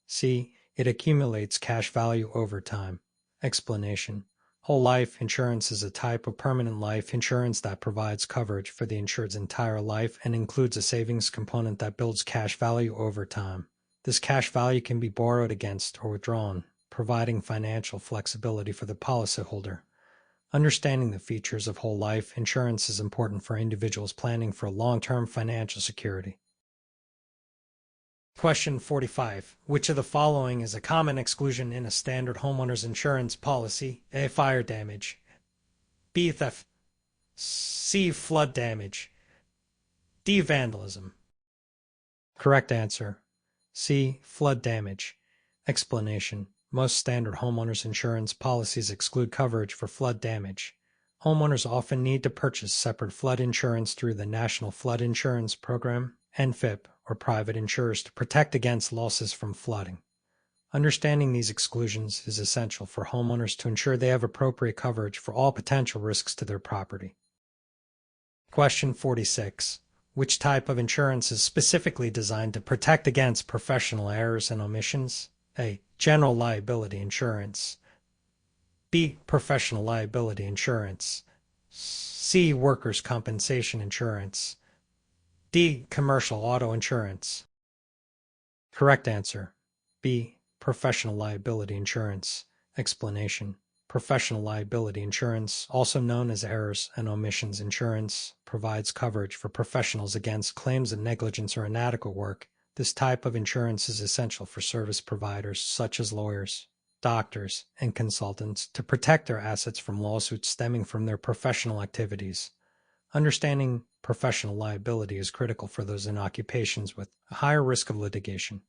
C. It accumulates cash value over time. Explanation. Whole life insurance is a type of permanent life insurance that provides coverage for the insured's entire life and includes a savings component that builds cash value over time. This cash value can be borrowed against or withdrawn, providing financial flexibility for the policyholder. Understanding the features of whole life insurance is important for individuals planning for long-term financial security. Question 45. Which of the following is a common exclusion in a standard homeowner's insurance policy? A. Fire damage. B. Theft. C. Flood damage. D. Vandalism. Correct answer. C. Flood damage. Explanation. Most standard homeowners insurance policies exclude coverage for flood damage. Homeowners often need to purchase separate flood insurance through the National Flood Insurance Program, NFIP, or private insurers to protect against losses from flooding. Understanding these exclusions is essential for homeowners to ensure they have appropriate coverage for all potential risks to their property. Question 46. Which type of insurance is specifically designed to protect against professional errors and omissions? A. General liability insurance. B. Professional liability insurance. C. Workers' compensation insurance. D. Commercial auto insurance. Correct answer. B. Professional liability insurance. Explanation. Professional liability insurance, also known as errors and omissions insurance, provides coverage for professionals against claims of negligence or inadequate work. This type of insurance is essential for service providers such as lawyers, doctors, and consultants to protect their assets from lawsuits stemming from their professional activities. Understanding professional liability is critical for those in occupations with a higher risk of litigation.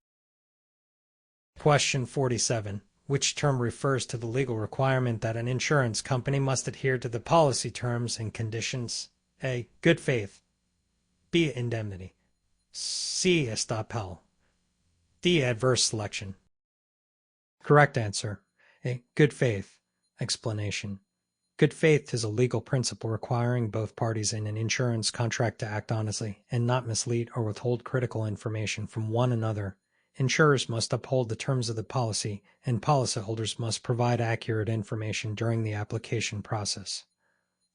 Question 47. Which term refers to the legal requirement that an insurance company must adhere to the policy terms and conditions? A. Good faith. B. Indemnity. C. Estoppel. D. Adverse selection. Correct answer. A. Good faith. Explanation. Good faith is a legal principle requiring both parties in an insurance contract to act honestly and not mislead or withhold critical information from one another. Insurers must uphold the terms of the policy, and policyholders must provide accurate information during the application process.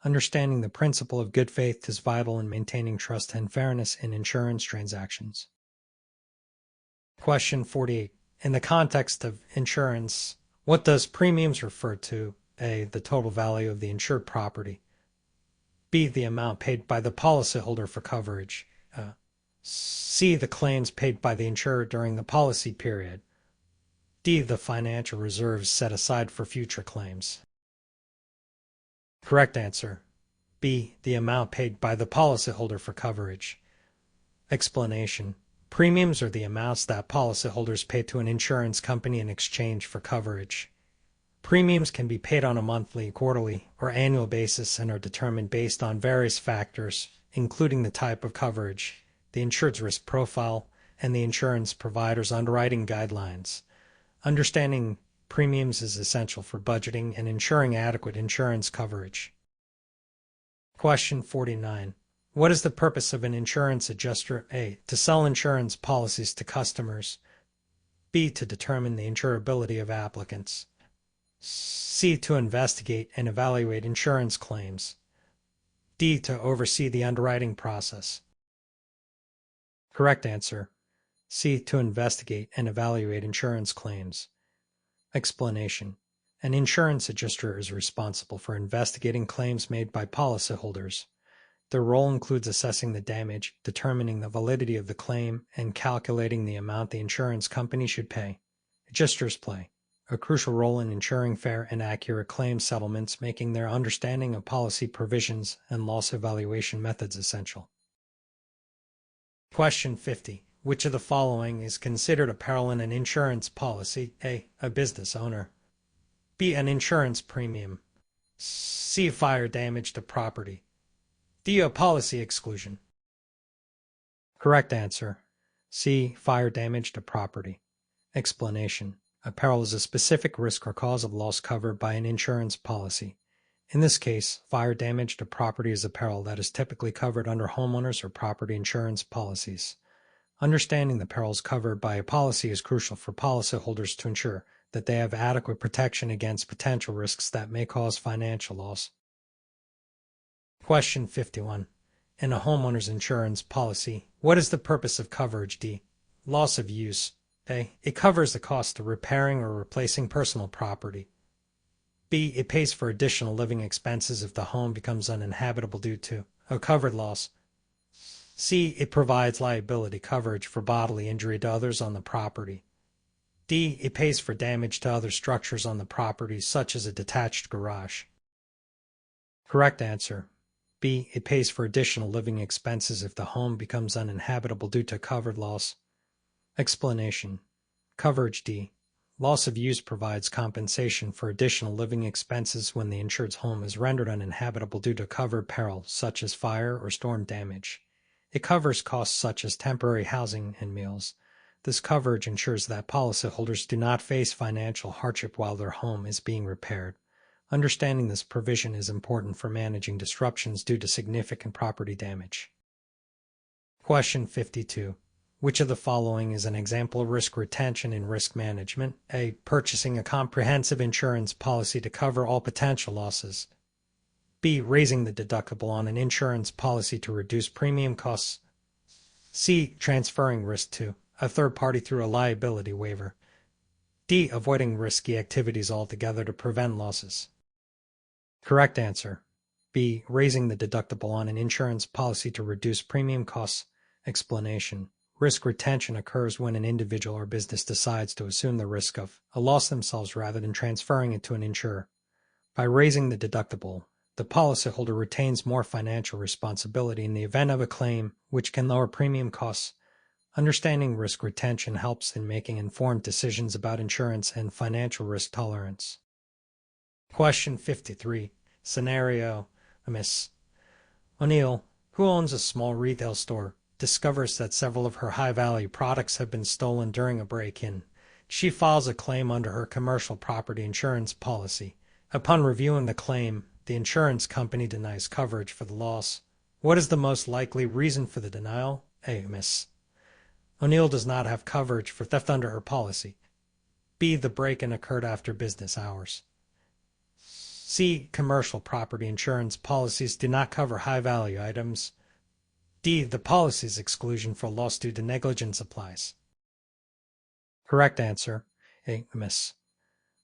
Understanding the principle of good faith is vital in maintaining trust and fairness in insurance transactions. Question 48. In the context of insurance, what does premiums refer to? A. The total value of the insured property. B. The amount paid by the policyholder for coverage. C. The claims paid by the insurer during the policy period. D. The financial reserves set aside for future claims. Correct answer. B. The amount paid by the policyholder for coverage. Explanation. Premiums are the amounts that policyholders pay to an insurance company in exchange for coverage. Premiums can be paid on a monthly, quarterly, or annual basis and are determined based on various factors, including the type of coverage, the insured's risk profile, and the insurance provider's underwriting guidelines. Understanding premiums is essential for budgeting and ensuring adequate insurance coverage. Question 49. What is the purpose of an insurance adjuster? A. To sell insurance policies to customers. B. To determine the insurability of applicants. C. To investigate and evaluate insurance claims. D. To oversee the underwriting process. Correct answer. C. To investigate and evaluate insurance claims. Explanation. An insurance adjuster is responsible for investigating claims made by policyholders. Their role includes assessing the damage, determining the validity of the claim, and calculating the amount the insurance company should pay. Adjusters play a crucial role in ensuring fair and accurate claim settlements, making their understanding of policy provisions and loss evaluation methods essential. Question 50. Which of the following is considered a peril in an insurance policy? A. A business owner. B. An insurance premium. C. Fire damage to property. D. A policy exclusion. Correct answer. C. Fire damage to property. Explanation. A peril is a specific risk or cause of loss covered by an insurance policy. In this case, fire damage to property is a peril that is typically covered under homeowners or property insurance policies. Understanding the perils covered by a policy is crucial for policyholders to ensure that they have adequate protection against potential risks that may cause financial loss. Question 51. In a homeowner's insurance policy, what is the purpose of coverage? D. Loss of use. A. It covers the cost of repairing or replacing personal property. B. It pays for additional living expenses if the home becomes uninhabitable due to a covered loss. C. It provides liability coverage for bodily injury to others on the property. D. It pays for damage to other structures on the property, such as a detached garage. Correct answer. B. It pays for additional living expenses if the home becomes uninhabitable due to covered loss. Explanation. Coverage D. Loss of use provides compensation for additional living expenses when the insured's home is rendered uninhabitable due to covered peril, such as fire or storm damage. It covers costs such as temporary housing and meals. This coverage ensures that policyholders do not face financial hardship while their home is being repaired. Understanding this provision is important for managing disruptions due to significant property damage. Question 52. Which of the following is an example of risk retention in risk management? A. Purchasing a comprehensive insurance policy to cover all potential losses. B. Raising the deductible on an insurance policy to reduce premium costs. C. Transferring risk to a third party through a liability waiver. D. Avoiding risky activities altogether to prevent losses. Correct answer. B. Raising the deductible on an insurance policy to reduce premium costs. Explanation. Risk retention occurs when an individual or business decides to assume the risk of a loss themselves rather than transferring it to an insurer. By raising the deductible, the policyholder retains more financial responsibility in the event of a claim, which can lower premium costs. Understanding risk retention helps in making informed decisions about insurance and financial risk tolerance. Question 53. Scenario: Miss O'Neill, who owns a small retail store, discovers that several of her high-value products have been stolen during a break-in. She files a claim under her commercial property insurance policy. Upon reviewing the claim, the insurance company denies coverage for the loss. What is the most likely reason for the denial? A. Miss O'Neill does not have coverage for theft under her policy. B. The break-in occurred after business hours. C. Commercial property insurance policies do not cover high-value items. D. The policy's exclusion for loss due to negligence applies. Correct answer. A. Miss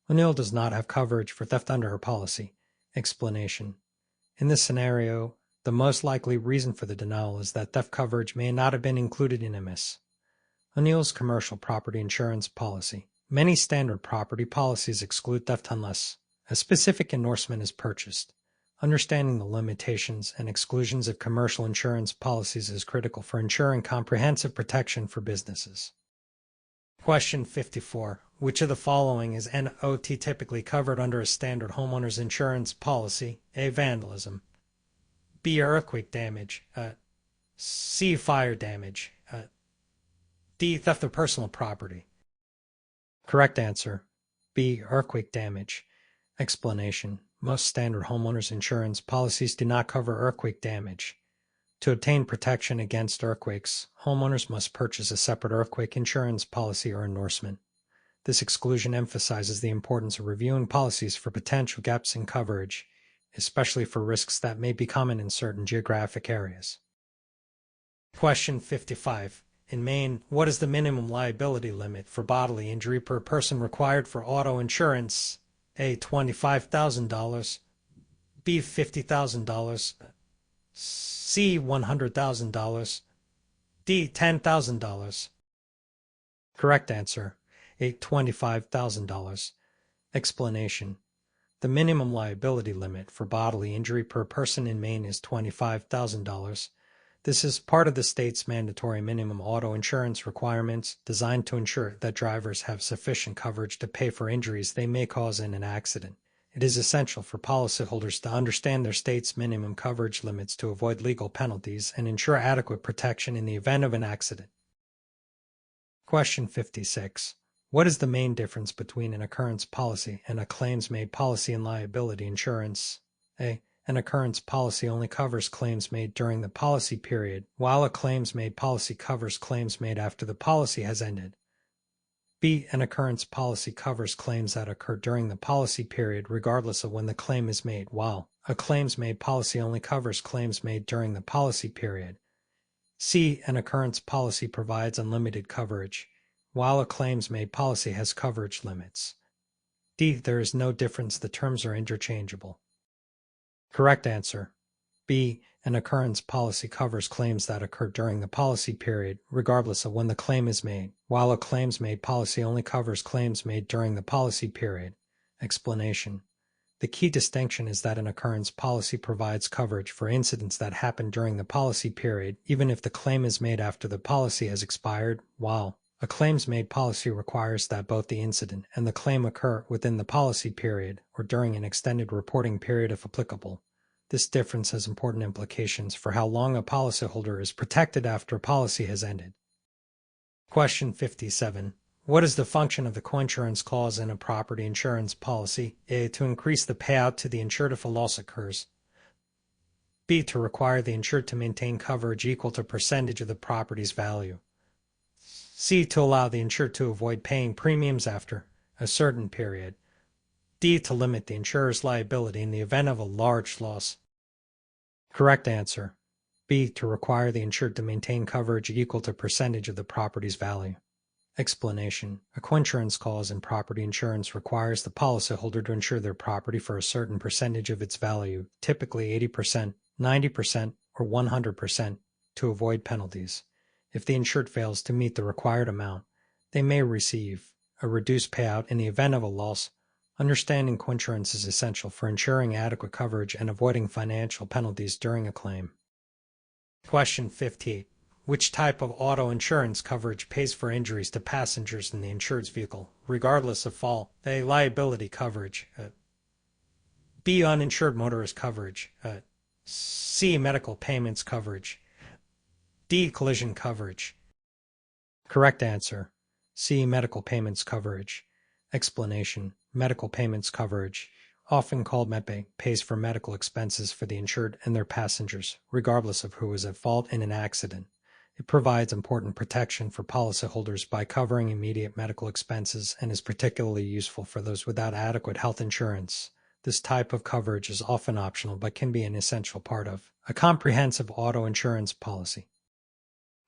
O'Neill does not have coverage for theft under her policy. Explanation. In this scenario, the most likely reason for the denial is that theft coverage may not have been included in Miss O'Neill's commercial property insurance policy. Many standard property policies exclude theft unless a specific endorsement is purchased. Understanding the limitations and exclusions of commercial insurance policies is critical for ensuring comprehensive protection for businesses. Question 54. Which of the following is not typically covered under a standard homeowner's insurance policy? A. Vandalism. B. Earthquake damage. C. Fire damage. D. Theft of personal property. Correct answer. B. Earthquake damage. Explanation. Most standard homeowners insurance policies do not cover earthquake damage. To obtain protection against earthquakes, homeowners must purchase a separate earthquake insurance policy or endorsement. This exclusion emphasizes the importance of reviewing policies for potential gaps in coverage, especially for risks that may be common in certain geographic areas. Question 55. In Maine, what is the minimum liability limit for bodily injury per person required for auto insurance? A. $25,000. B. $50,000. C. $100,000. D. $10,000. Correct answer. A. $25,000. Explanation. The minimum liability limit for bodily injury per person in Maine is $25,000. This is part of the state's mandatory minimum auto insurance requirements designed to ensure that drivers have sufficient coverage to pay for injuries they may cause in an accident. It is essential for policyholders to understand their state's minimum coverage limits to avoid legal penalties and ensure adequate protection in the event of an accident. Question 56. What is the main difference between an occurrence policy and a claims-made policy in liability insurance? A. An occurrence policy only covers claims made during the policy period, while a claims-made policy covers claims made after the policy has ended. B. An occurrence policy covers claims that occur during the policy period regardless of when the claim is made, while a claims-made policy only covers claims made during the policy period. C. An occurrence policy provides unlimited coverage, while a claims-made policy has coverage limits. D. There is no difference, the terms are interchangeable. Correct answer. B. An occurrence policy covers claims that occur during the policy period, regardless of when the claim is made, while a claims-made policy only covers claims made during the policy period. Explanation. The key distinction is that an occurrence policy provides coverage for incidents that happen during the policy period, even if the claim is made after the policy has expired, while a claims-made policy requires that both the incident and the claim occur within the policy period or during an extended reporting period if applicable. This difference has important implications for how long a policyholder is protected after a policy has ended. Question 57. What is the function of the coinsurance clause in a property insurance policy? A. To increase the payout to the insured if a loss occurs. B. To require the insured to maintain coverage equal to percentage of the property's value. C. To allow the insured to avoid paying premiums after a certain period. D. To limit the insurer's liability in the event of a large loss. Correct answer. B. To require the insured to maintain coverage equal to percentage of the property's value. Explanation. A coinsurance clause in property insurance requires the policyholder to insure their property for a certain percentage of its value, typically 80%, 90%, or 100%, to avoid penalties. If the insured fails to meet the required amount, they may receive a reduced payout in the event of a loss. Understanding coinsurance is essential for ensuring adequate coverage and avoiding financial penalties during a claim. Question 58. Which type of auto insurance coverage pays for injuries to passengers in the insured's vehicle, regardless of fault? A. Liability coverage. B. Uninsured motorist coverage. C. Medical payments coverage. D. Collision coverage. Correct answer. C. Medical payments coverage. Explanation. Medical payments coverage, often called MedPay, pays for medical expenses for the insured and their passengers, regardless of who is at fault in an accident. It provides important protection for policyholders by covering immediate medical expenses and is particularly useful for those without adequate health insurance. This type of coverage is often optional but can be an essential part of a comprehensive auto insurance policy.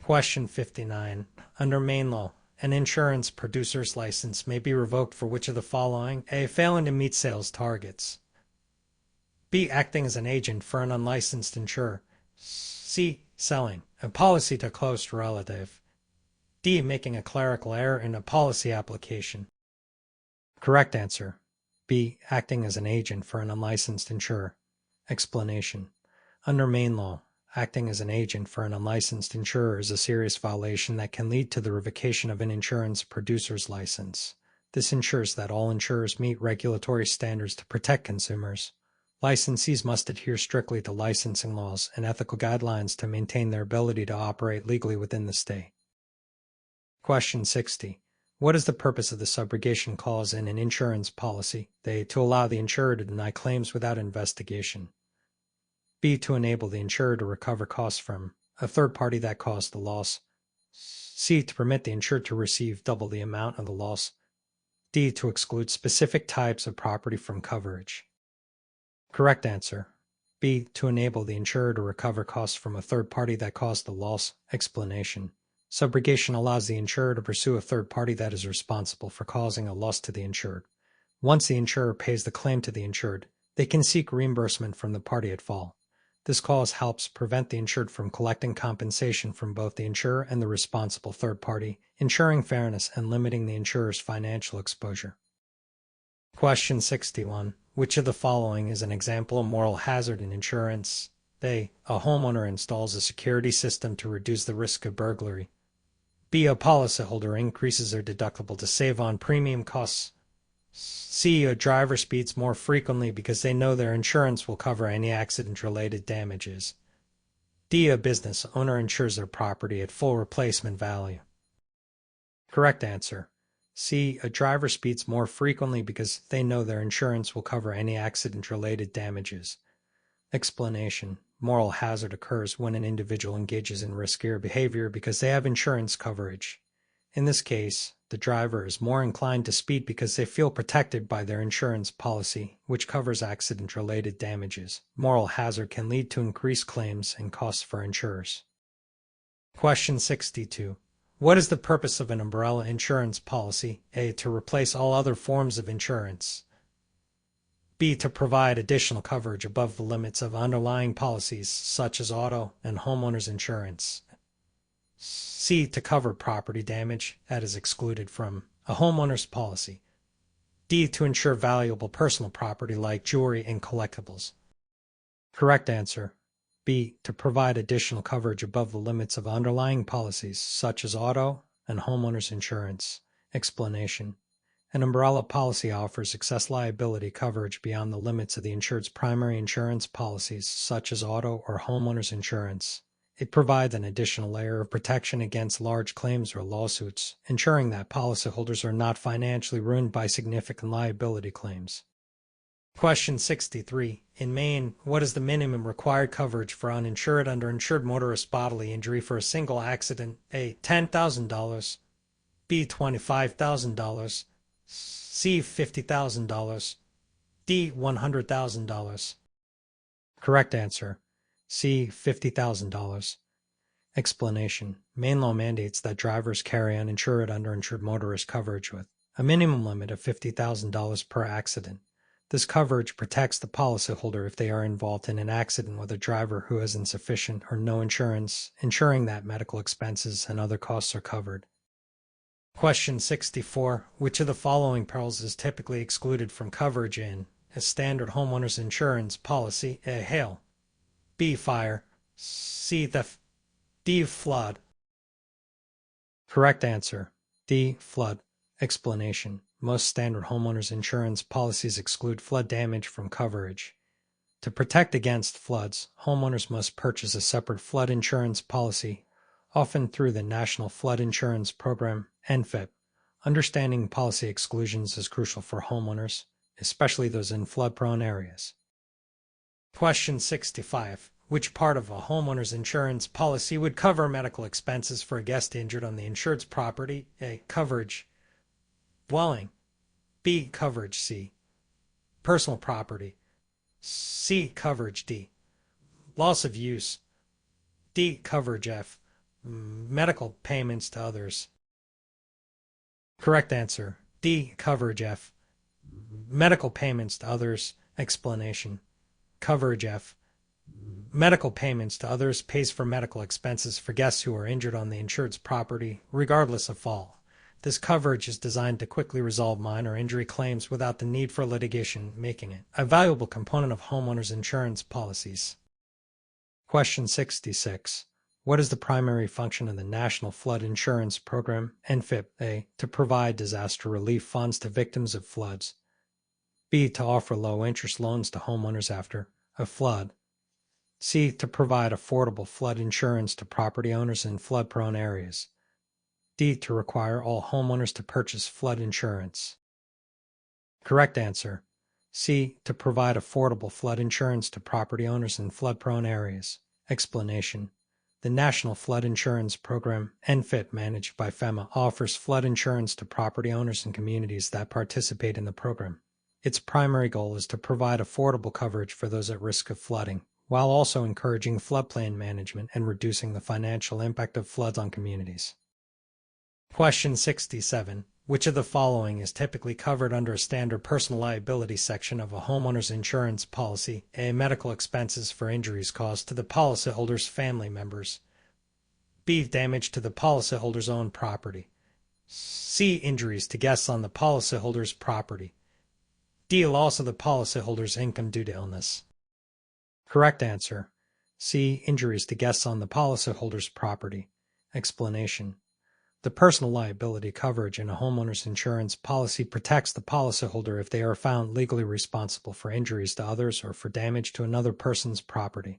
Question 59. Under Maine law, an insurance producer's license may be revoked for which of the following? A. Failing to meet sales targets. B. Acting as an agent for an unlicensed insurer. C. Selling a policy to a close relative. D. Making a clerical error in a policy application. Correct answer. B. Acting as an agent for an unlicensed insurer. Explanation. Under Maine law, acting as an agent for an unlicensed insurer is a serious violation that can lead to the revocation of an insurance producer's license. This ensures that all insurers meet regulatory standards to protect consumers. Licensees must adhere strictly to licensing laws and ethical guidelines to maintain their ability to operate legally within the state. Question 60. What is the purpose of the subrogation clause in an insurance policy? A. To allow the insurer to deny claims without investigation. B. To enable the insurer to recover costs from a third party that caused the loss. C. To permit the insured to receive double the amount of the loss. D. To exclude specific types of property from coverage. Correct answer. B. To enable the insurer to recover costs from a third party that caused the loss. Explanation. Subrogation allows the insurer to pursue a third party that is responsible for causing a loss to the insured. Once the insurer pays the claim to the insured, they can seek reimbursement from the party at fault. This clause helps prevent the insured from collecting compensation from both the insurer and the responsible third party, ensuring fairness and limiting the insurer's financial exposure. Question 61. Which of the following is an example of moral hazard in insurance? A. A homeowner installs a security system to reduce the risk of burglary. B. A policyholder increases their deductible to save on premium costs. C. A driver speeds more frequently because they know their insurance will cover any accident-related damages. D. A business owner insures their property at full replacement value. Correct answer. C. A driver speeds more frequently because they know their insurance will cover any accident-related damages. Explanation. Moral hazard occurs when an individual engages in riskier behavior because they have insurance coverage. In this case, the driver is more inclined to speed because they feel protected by their insurance policy, which covers accident-related damages. Moral hazard can lead to increased claims and costs for insurers. Question 62. What is the purpose of an umbrella insurance policy? A. To replace all other forms of insurance. B. To provide additional coverage above the limits of underlying policies, such as auto and homeowners insurance. C. To cover property damage that is excluded from a homeowner's policy. D. To insure valuable personal property like jewelry and collectibles. Correct answer. B. To provide additional coverage above the limits of underlying policies, such as auto and homeowners insurance. Explanation. An umbrella policy offers excess liability coverage beyond the limits of the insured's primary insurance policies, such as auto or homeowners insurance. It provides an additional layer of protection against large claims or lawsuits, ensuring that policyholders are not financially ruined by significant liability claims. Question 63. In Maine, what is the minimum required coverage for uninsured underinsured motorist bodily injury for a single accident? A. $10,000. B. $25,000. C. $50,000. D. $100,000. Correct answer. C. $50,000. Explanation. Maine law mandates that drivers carry uninsured underinsured motorist coverage with a minimum limit of $50,000 per accident. This coverage protects the policyholder if they are involved in an accident with a driver who has insufficient or no insurance, ensuring that medical expenses and other costs are covered. Question 64. Which of the following perils is typically excluded from coverage in a standard homeowner's insurance policy? A. Hail. B. Fire. C. Theft. D. Flood. Correct answer. D. Flood. Explanation. Most standard homeowners insurance policies exclude flood damage from coverage. To protect against floods, homeowners must purchase a separate flood insurance policy, often through the National Flood Insurance Program, NFIP. Understanding policy exclusions is crucial for homeowners, especially those in flood-prone areas. Question 65. Which part of a homeowner's insurance policy would cover medical expenses for a guest injured on the insured's property? A. Coverage. Dwelling. B. Coverage. C. Personal property. C. Coverage. D. Loss of use. D. Coverage. F. Medical payments to others. Correct answer. D. Coverage. F. Medical payments to others. Explanation. Coverage. F. Medical payments to others pays for medical expenses for guests who are injured on the insured's property, regardless of fault. This coverage is designed to quickly resolve minor injury claims without the need for litigation, making it a valuable component of homeowners insurance policies. Question 66. What is the primary function of the National Flood Insurance Program, NFIP? A. To provide disaster relief funds to victims of floods. B. To offer low-interest loans to homeowners after a flood. C. To provide affordable flood insurance to property owners in flood-prone areas. D. To require all homeowners to purchase flood insurance. Correct answer. C. To provide affordable flood insurance to property owners in flood-prone areas. Explanation. The National Flood Insurance Program, NFIP, managed by FEMA, offers flood insurance to property owners and communities that participate in the program. Its primary goal is to provide affordable coverage for those at risk of flooding, while also encouraging floodplain management and reducing the financial impact of floods on communities. Question 67. Which of the following is typically covered under a standard personal liability section of a homeowner's insurance policy? A. Medical expenses for injuries caused to the policyholder's family members. B. Damage to the policyholder's own property. C. Injuries to guests on the policyholder's property. D. Loss of the policyholder's income due to illness. Correct answer. C. Injuries to guests on the policyholder's property. Explanation. The personal liability coverage in a homeowner's insurance policy protects the policyholder if they are found legally responsible for injuries to others or for damage to another person's property.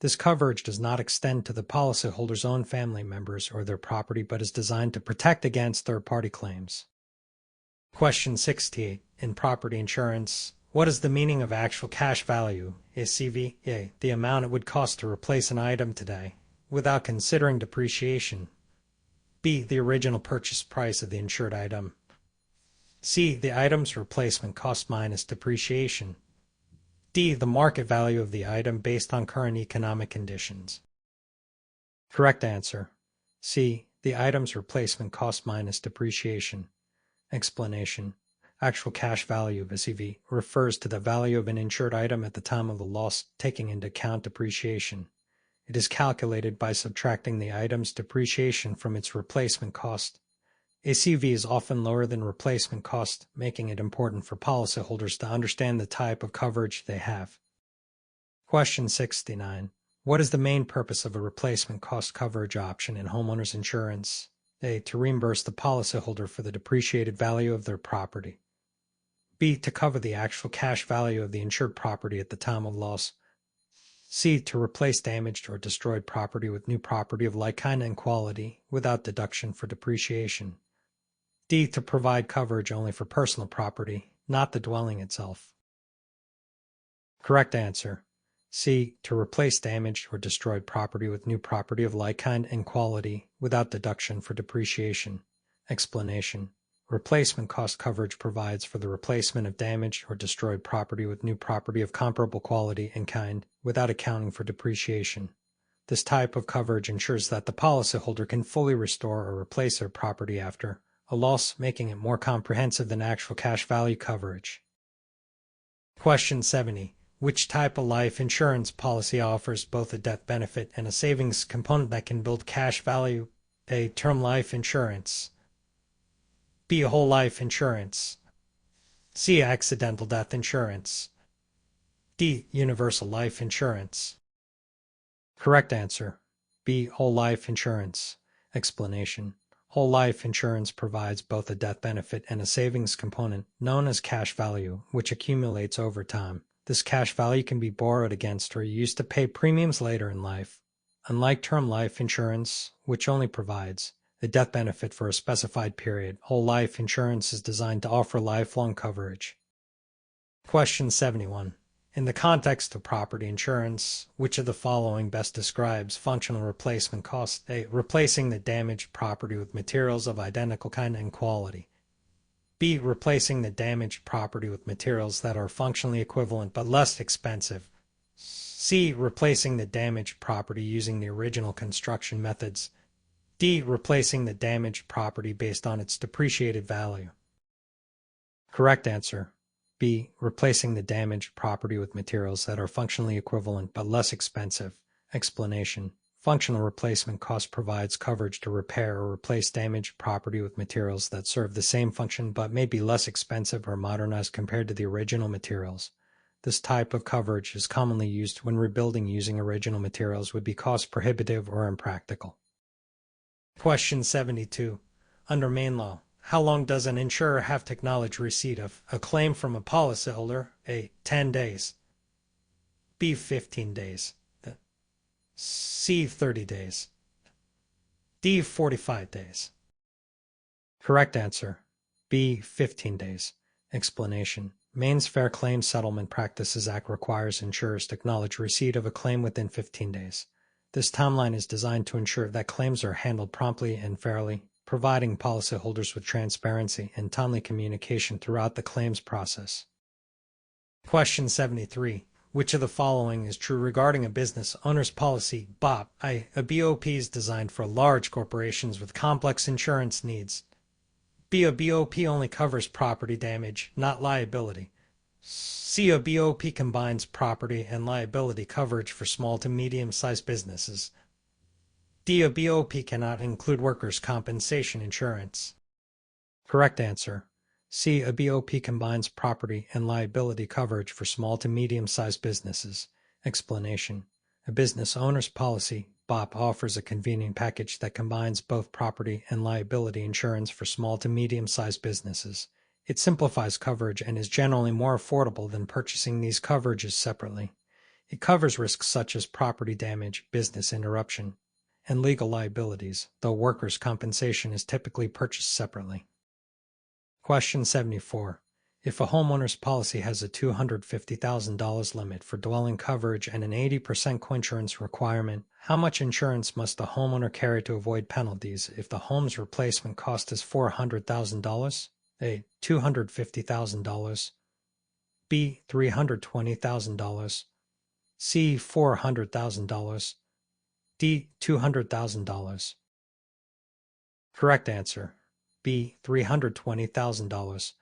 This coverage does not extend to the policyholder's own family members or their property, but is designed to protect against third-party claims. Question 68. In property insurance, what is the meaning of actual cash value, ACV? A. The amount it would cost to replace an item today, without considering depreciation. B. The original purchase price of the insured item. C. The item's replacement cost minus depreciation. D. The market value of the item based on current economic conditions. Correct answer. C. The item's replacement cost minus depreciation. Explanation. Actual cash value of ACV refers to the value of an insured item at the time of the loss, taking into account depreciation. It is calculated by subtracting the item's depreciation from its replacement cost. ACV is often lower than replacement cost, making it important for policyholders to understand the type of coverage they have. Question 69. What is the main purpose of a replacement cost coverage option in homeowners insurance? A. To reimburse the policyholder for the depreciated value of their property. B. To cover the actual cash value of the insured property at the time of loss. C. To replace damaged or destroyed property with new property of like kind and quality without deduction for depreciation. D. To provide coverage only for personal property, not the dwelling itself. Correct answer. C. To replace damaged or destroyed property with new property of like kind and quality without deduction for depreciation. Explanation. Replacement cost coverage provides for the replacement of damaged or destroyed property with new property of comparable quality and kind without accounting for depreciation. This type of coverage ensures that the policyholder can fully restore or replace their property after a loss, making it more comprehensive than actual cash value coverage. Question 70. Which type of life insurance policy offers both a death benefit and a savings component that can build cash value? A. Term life insurance. B. Whole life insurance. C. Accidental death insurance. D. Universal life insurance. Correct answer. B. Whole life insurance. Explanation. Whole life insurance provides both a death benefit and a savings component known as cash value, which accumulates over time. This cash value can be borrowed against or used to pay premiums later in life. Unlike term life insurance, which only provides a death benefit for a specified period, whole life insurance is designed to offer lifelong coverage. Question 71. In the context of property insurance, which of the following best describes functional replacement cost? A. Replacing the damaged property with materials of identical kind and quality. B. Replacing the damaged property with materials that are functionally equivalent but less expensive. C. Replacing the damaged property using the original construction methods. D. Replacing the damaged property based on its depreciated value. Correct answer. B. Replacing the damaged property with materials that are functionally equivalent but less expensive. Explanation. Functional replacement cost provides coverage to repair or replace damaged property with materials that serve the same function but may be less expensive or modernized compared to the original materials. This type of coverage is commonly used when rebuilding using original materials would be cost prohibitive or impractical. Question 72. Under Maine law, how long does an insurer have to acknowledge receipt of a claim from a policyholder? A. 10 days. B. 15 days. C. 30 days. D. 45 days. Correct answer. B. 15 days. Explanation. Maine's Fair Claims Settlement Practices Act requires insurers to acknowledge receipt of a claim within 15 days. This timeline is designed to ensure that claims are handled promptly and fairly, providing policyholders with transparency and timely communication throughout the claims process. Question 73. Which of the following is true regarding a business owner's policy, BOP? A BOP is designed for large corporations with complex insurance needs. B. A BOP only covers property damage, not liability. C. A BOP combines property and liability coverage for small to medium-sized businesses. D. A BOP cannot include workers' compensation insurance. Correct answer. C. A BOP combines property and liability coverage for small to medium-sized businesses. Explanation. A business owner's policy, BOP, offers a convenient package that combines both property and liability insurance for small to medium-sized businesses. It simplifies coverage and is generally more affordable than purchasing these coverages separately. It covers risks such as property damage, business interruption, and legal liabilities, though workers' compensation is typically purchased separately. Question 74. If a homeowner's policy has a $250,000 limit for dwelling coverage and an 80% coinsurance requirement, how much insurance must the homeowner carry to avoid penalties if the home's replacement cost is $400,000? A. $250,000. B. $320,000. C. $400,000. D. $200,000. Correct answer. B. $320,000.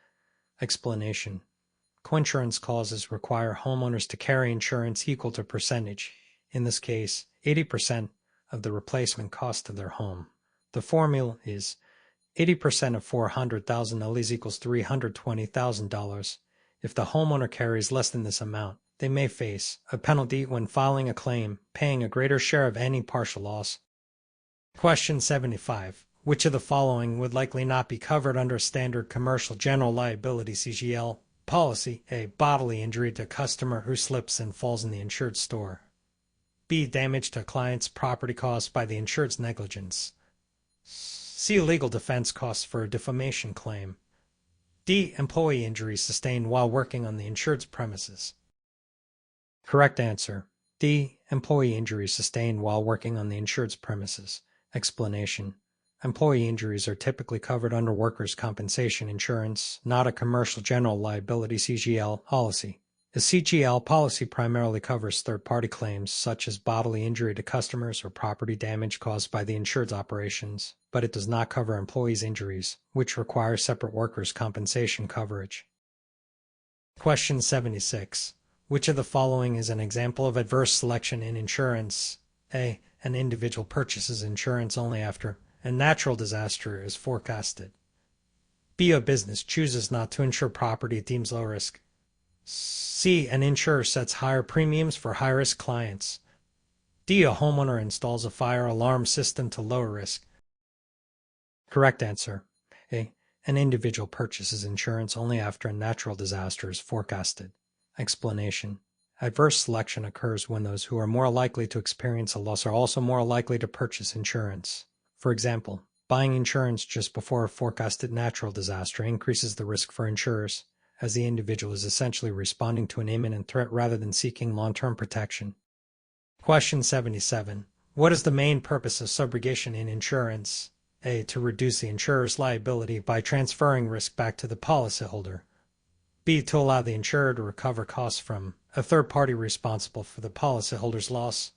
Explanation. Coinsurance clauses require homeowners to carry insurance equal to percentage, in this case, 80% of the replacement cost of their home. The formula is 80% of $400,000 equals $320,000. If the homeowner carries less than this amount, they may face a penalty when filing a claim, paying a greater share of any partial loss. Question 75. Which of the following would likely not be covered under standard commercial general liability CGL policy? A. Bodily injury to a customer who slips and falls in the insured store. B. Damage to a client's property caused by the insured's negligence. C. Legal defense costs for a defamation claim. D. Employee injury sustained while working on the insured's premises. Correct answer. D. Employee injury sustained while working on the insured's premises. Explanation. Employee injuries are typically covered under workers' compensation insurance, not a commercial general liability CGL policy. A CGL policy primarily covers third-party claims such as bodily injury to customers or property damage caused by the insured's operations, but it does not cover employees' injuries, which require separate workers' compensation coverage. Question 76. Which of the following is an example of adverse selection in insurance? A. An individual purchases insurance only after a natural disaster is forecasted. B. A business chooses not to insure property it deems low risk. C. An insurer sets higher premiums for high-risk clients. D. A homeowner installs a fire alarm system to lower risk. Correct answer. A. An individual purchases insurance only after a natural disaster is forecasted. Explanation. Adverse selection occurs when those who are more likely to experience a loss are also more likely to purchase insurance. For example, buying insurance just before a forecasted natural disaster increases the risk for insurers, as the individual is essentially responding to an imminent threat rather than seeking long-term protection. Question 77. What is the main purpose of subrogation in insurance? A. To reduce the insurer's liability by transferring risk back to the policyholder. B. To allow the insurer to recover costs from a third party responsible for the policyholder's loss.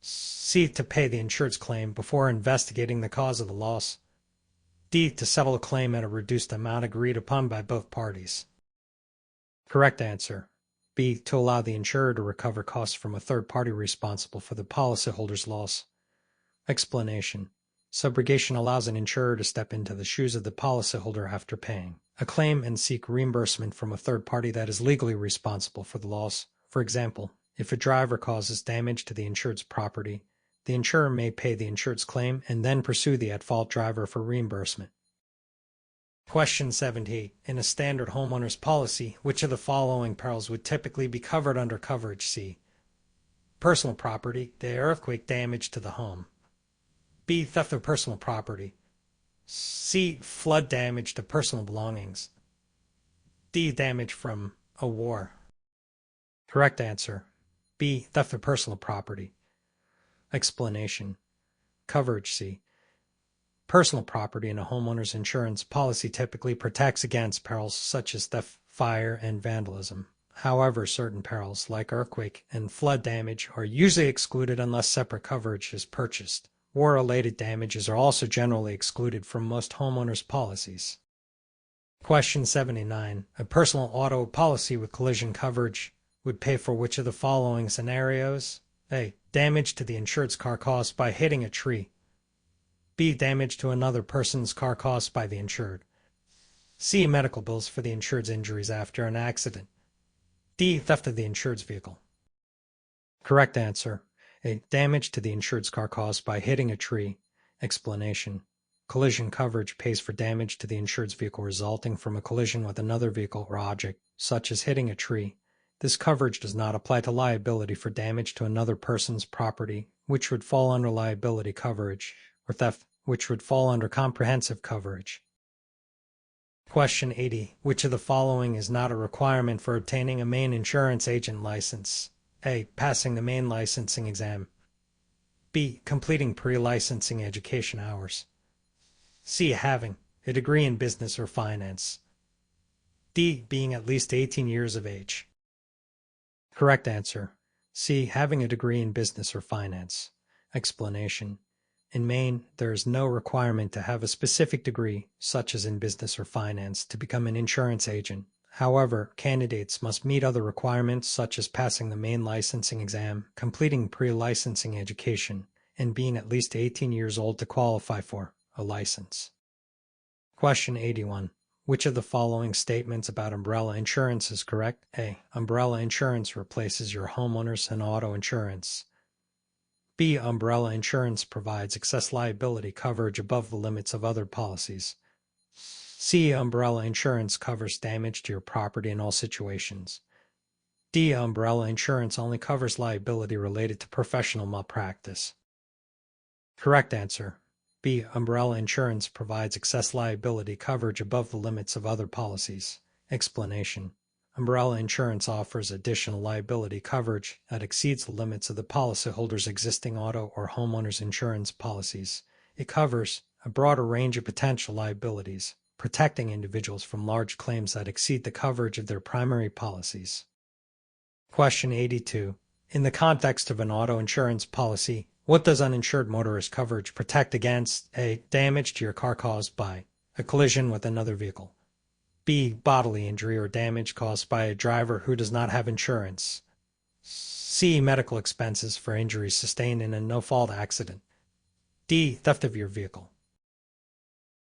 C. To pay the insured's claim before investigating the cause of the loss. D. To settle a claim at a reduced amount agreed upon by both parties. Correct answer. B. To allow the insurer to recover costs from a third party responsible for the policyholder's loss. Explanation. Subrogation allows an insurer to step into the shoes of the policyholder after paying a claim and seek reimbursement from a third party that is legally responsible for the loss. For example, if a driver causes damage to the insured's property, the insurer may pay the insured's claim and then pursue the at-fault driver for reimbursement. Question 78. In a standard homeowner's policy, which of the following perils would typically be covered under coverage C? Personal property, the earthquake damage to the home. B. Theft of personal property. C. Flood damage to personal belongings. D. Damage from a war. Correct answer. B. Theft of personal property. Explanation. Coverage C. Personal property in a homeowner's insurance policy typically protects against perils such as theft, fire, and vandalism. However, certain perils, like earthquake and flood damage, are usually excluded unless separate coverage is purchased. War-related damages are also generally excluded from most homeowners' policies. Question 79. A personal auto policy with collision coverage would pay for which of the following scenarios? A. Damage to the insured's car caused by hitting a tree. B. Damage to another person's car caused by the insured. C. Medical bills for the insured's injuries after an accident. D. Theft of the insured's vehicle. Correct answer. A. Damage to the insured's car caused by hitting a tree. Explanation. Collision coverage pays for damage to the insured's vehicle resulting from a collision with another vehicle or object, such as hitting a tree. This coverage does not apply to liability for damage to another person's property, which would fall under liability coverage, or theft, which would fall under comprehensive coverage. Question 80. Which of the following is not a requirement for obtaining a Maine insurance agent license? A. Passing the Maine licensing exam. B. Completing pre-licensing education hours. C. Having a degree in business or finance. D. Being at least 18 years of age. Correct answer. C. Having a degree in business or finance. Explanation. In Maine, there is no requirement to have a specific degree, such as in business or finance, to become an insurance agent. However, candidates must meet other requirements such as passing the Maine licensing exam, completing pre-licensing education, and being at least 18 years old to qualify for a license. Question 81. Which of the following statements about umbrella insurance is correct? A. Umbrella insurance replaces your homeowners and auto insurance. B. Umbrella insurance provides excess liability coverage above the limits of other policies. C. Umbrella insurance covers damage to your property in all situations. D. Umbrella insurance only covers liability related to professional malpractice. Correct answer. B. Umbrella insurance provides excess liability coverage above the limits of other policies. Explanation. Umbrella insurance offers additional liability coverage that exceeds the limits of the policyholder's existing auto or homeowner's insurance policies. It covers a broader range of potential liabilities, protecting individuals from large claims that exceed the coverage of their primary policies. Question 82. In the context of an auto insurance policy, what does uninsured motorist coverage protect against? A. Damage to your car caused by a collision with another vehicle. B. Bodily injury or damage caused by a driver who does not have insurance. C. Medical expenses for injuries sustained in a no-fault accident. D. Theft of your vehicle.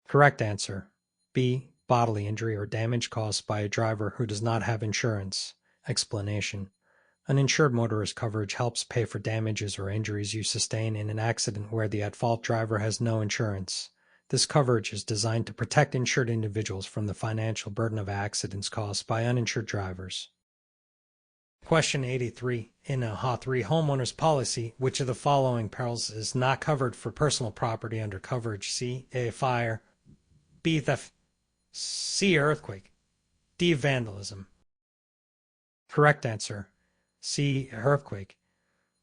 Correct answer. B. Bodily injury or damage caused by a driver who does not have insurance. Explanation. Uninsured motorist coverage helps pay for damages or injuries you sustain in an accident where the at-fault driver has no insurance. This coverage is designed to protect insured individuals from the financial burden of accidents caused by uninsured drivers. Question 83. In a HA3 homeowner's policy, which of the following perils is not covered for personal property under coverage? C. A. Fire. B. Theft. C. Earthquake. D. Vandalism. Correct answer. C. Earthquake.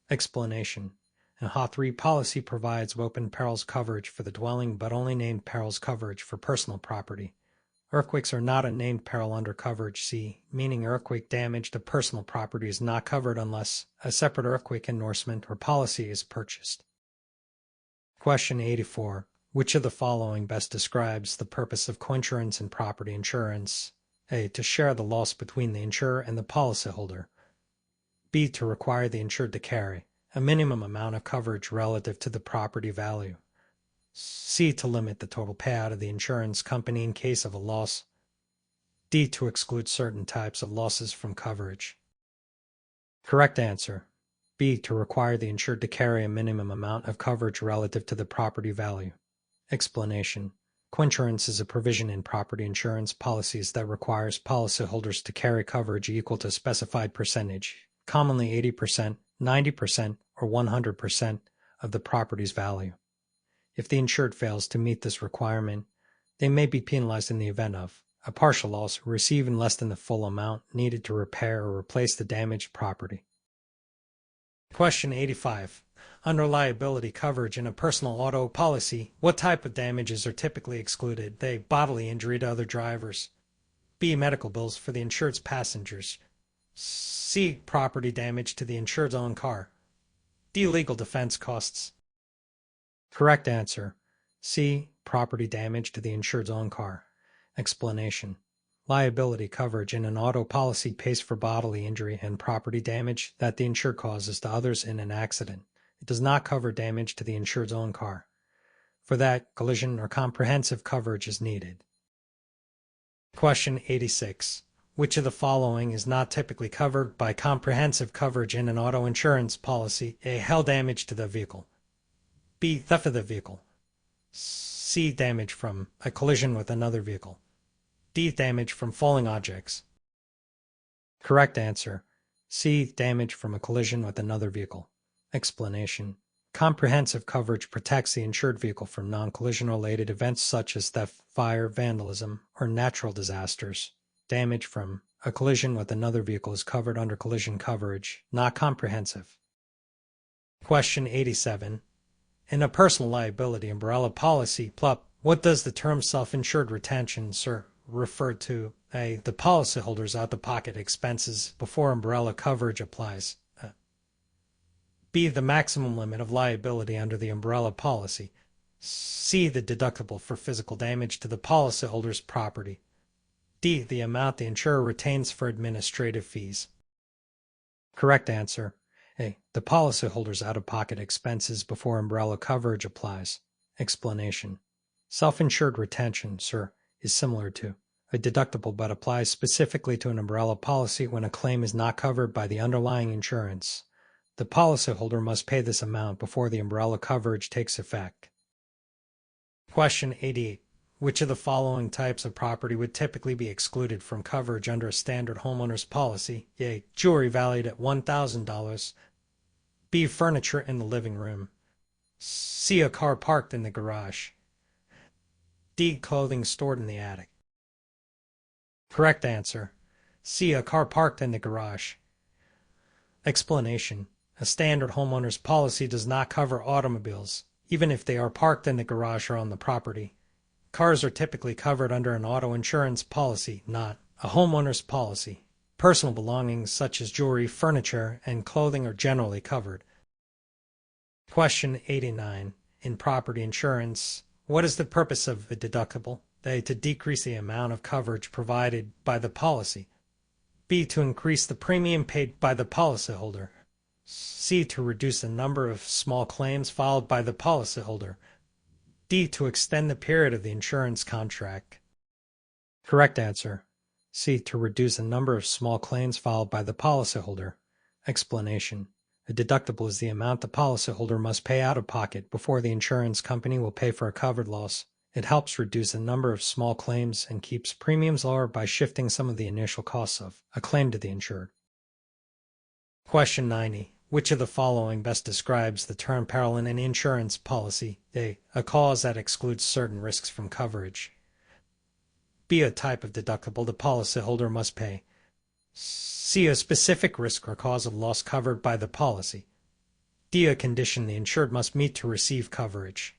Explanation. A HA3 policy provides open perils coverage for the dwelling but only named perils coverage for personal property. Earthquakes are not a named peril under coverage C, meaning earthquake damage to personal property is not covered unless a separate earthquake endorsement or policy is purchased. Question 84. Which of the following best describes the purpose of coinsurance and property insurance? A. To share the loss between the insurer and the policyholder. B. To require the insured to carry a minimum amount of coverage relative to the property value. C. To limit the total payout of the insurance company in case of a loss. D. To exclude certain types of losses from coverage. Correct answer. B. To require the insured to carry a minimum amount of coverage relative to the property value. Explanation. Coinsurance is a provision in property insurance policies that requires policyholders to carry coverage equal to a specified percentage, commonly 80%, 90%, or 100% of the property's value. If the insured fails to meet this requirement, they may be penalized in the event of a partial loss or receiving less than the full amount needed to repair or replace the damaged property. Question 85. Under liability coverage in a personal auto policy, what type of damages are typically excluded? A. Bodily injury to other drivers. B. Medical bills for the insured's passengers. C. Property damage to the insured's own car. D. Legal defense costs. Correct answer. C. Property damage to the insured's own car. Explanation. Liability coverage in an auto policy pays for bodily injury and property damage that the insured causes to others in an accident. It does not cover damage to the insured's own car. For that, collision or comprehensive coverage is needed. Question 86. Which of the following is not typically covered by comprehensive coverage in an auto insurance policy? A. Hail damage to the vehicle. B. Theft of the vehicle. C. Damage from a collision with another vehicle. D. Damage from falling objects. Correct answer. C. Damage from a collision with another vehicle. Explanation. Comprehensive coverage protects the insured vehicle from non-collision related events such as theft, fire, vandalism, or natural disasters. Damage from a collision with another vehicle is covered under collision coverage, not comprehensive. Question 87. In a personal liability umbrella policy, PLUP, what does the term self-insured retention, refer to? A. The policyholder's out-of-pocket expenses before umbrella coverage applies. B. The maximum limit of liability under the umbrella policy. C. The deductible for physical damage to the policyholder's property. D. The amount the insurer retains for administrative fees. Correct answer. A. The policyholder's out-of-pocket expenses before umbrella coverage applies. Explanation. Self-insured retention, is similar to a deductible but applies specifically to an umbrella policy when a claim is not covered by the underlying insurance. The policyholder must pay this amount before the umbrella coverage takes effect. Question 88. Which of the following types of property would typically be excluded from coverage under a standard homeowner's policy? A. Jewelry valued at $1,000. B. Furniture in the living room. C. A car parked in the garage. D. Clothing stored in the attic. Correct answer. C. A car parked in the garage. Explanation. A standard homeowner's policy does not cover automobiles, even if they are parked in the garage or on the property. Cars are typically covered under an auto insurance policy, not a homeowner's policy. Personal belongings such as jewelry, furniture, and clothing are generally covered. Question 89. In property insurance, what is the purpose of a deductible? A. To decrease the amount of coverage provided by the policy. B. To increase the premium paid by the policyholder. C. To reduce the number of small claims filed by the policyholder. D. To extend the period of the insurance contract. Correct answer. C. To reduce the number of small claims filed by the policyholder. Explanation. A deductible is the amount the policyholder must pay out of pocket before the insurance company will pay for a covered loss. It helps reduce the number of small claims and keeps premiums lower by shifting some of the initial costs of a claim to the insured. Question 90. Which of the following best describes the term peril in an insurance policy? A. A cause that excludes certain risks from coverage. B. A type of deductible the policyholder must pay. C. A specific risk or cause of loss covered by the policy. D. A condition the insured must meet to receive coverage.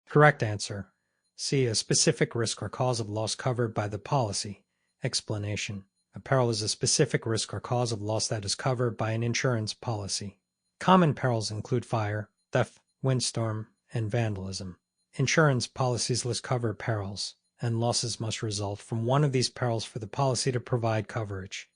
Correct answer. C. A specific risk or cause of loss covered by the policy. Explanation. A peril is a specific risk or cause of loss that is covered by an insurance policy. Common perils include fire, theft, windstorm, and vandalism. Insurance policies list covered perils, and losses must result from one of these perils for the policy to provide coverage.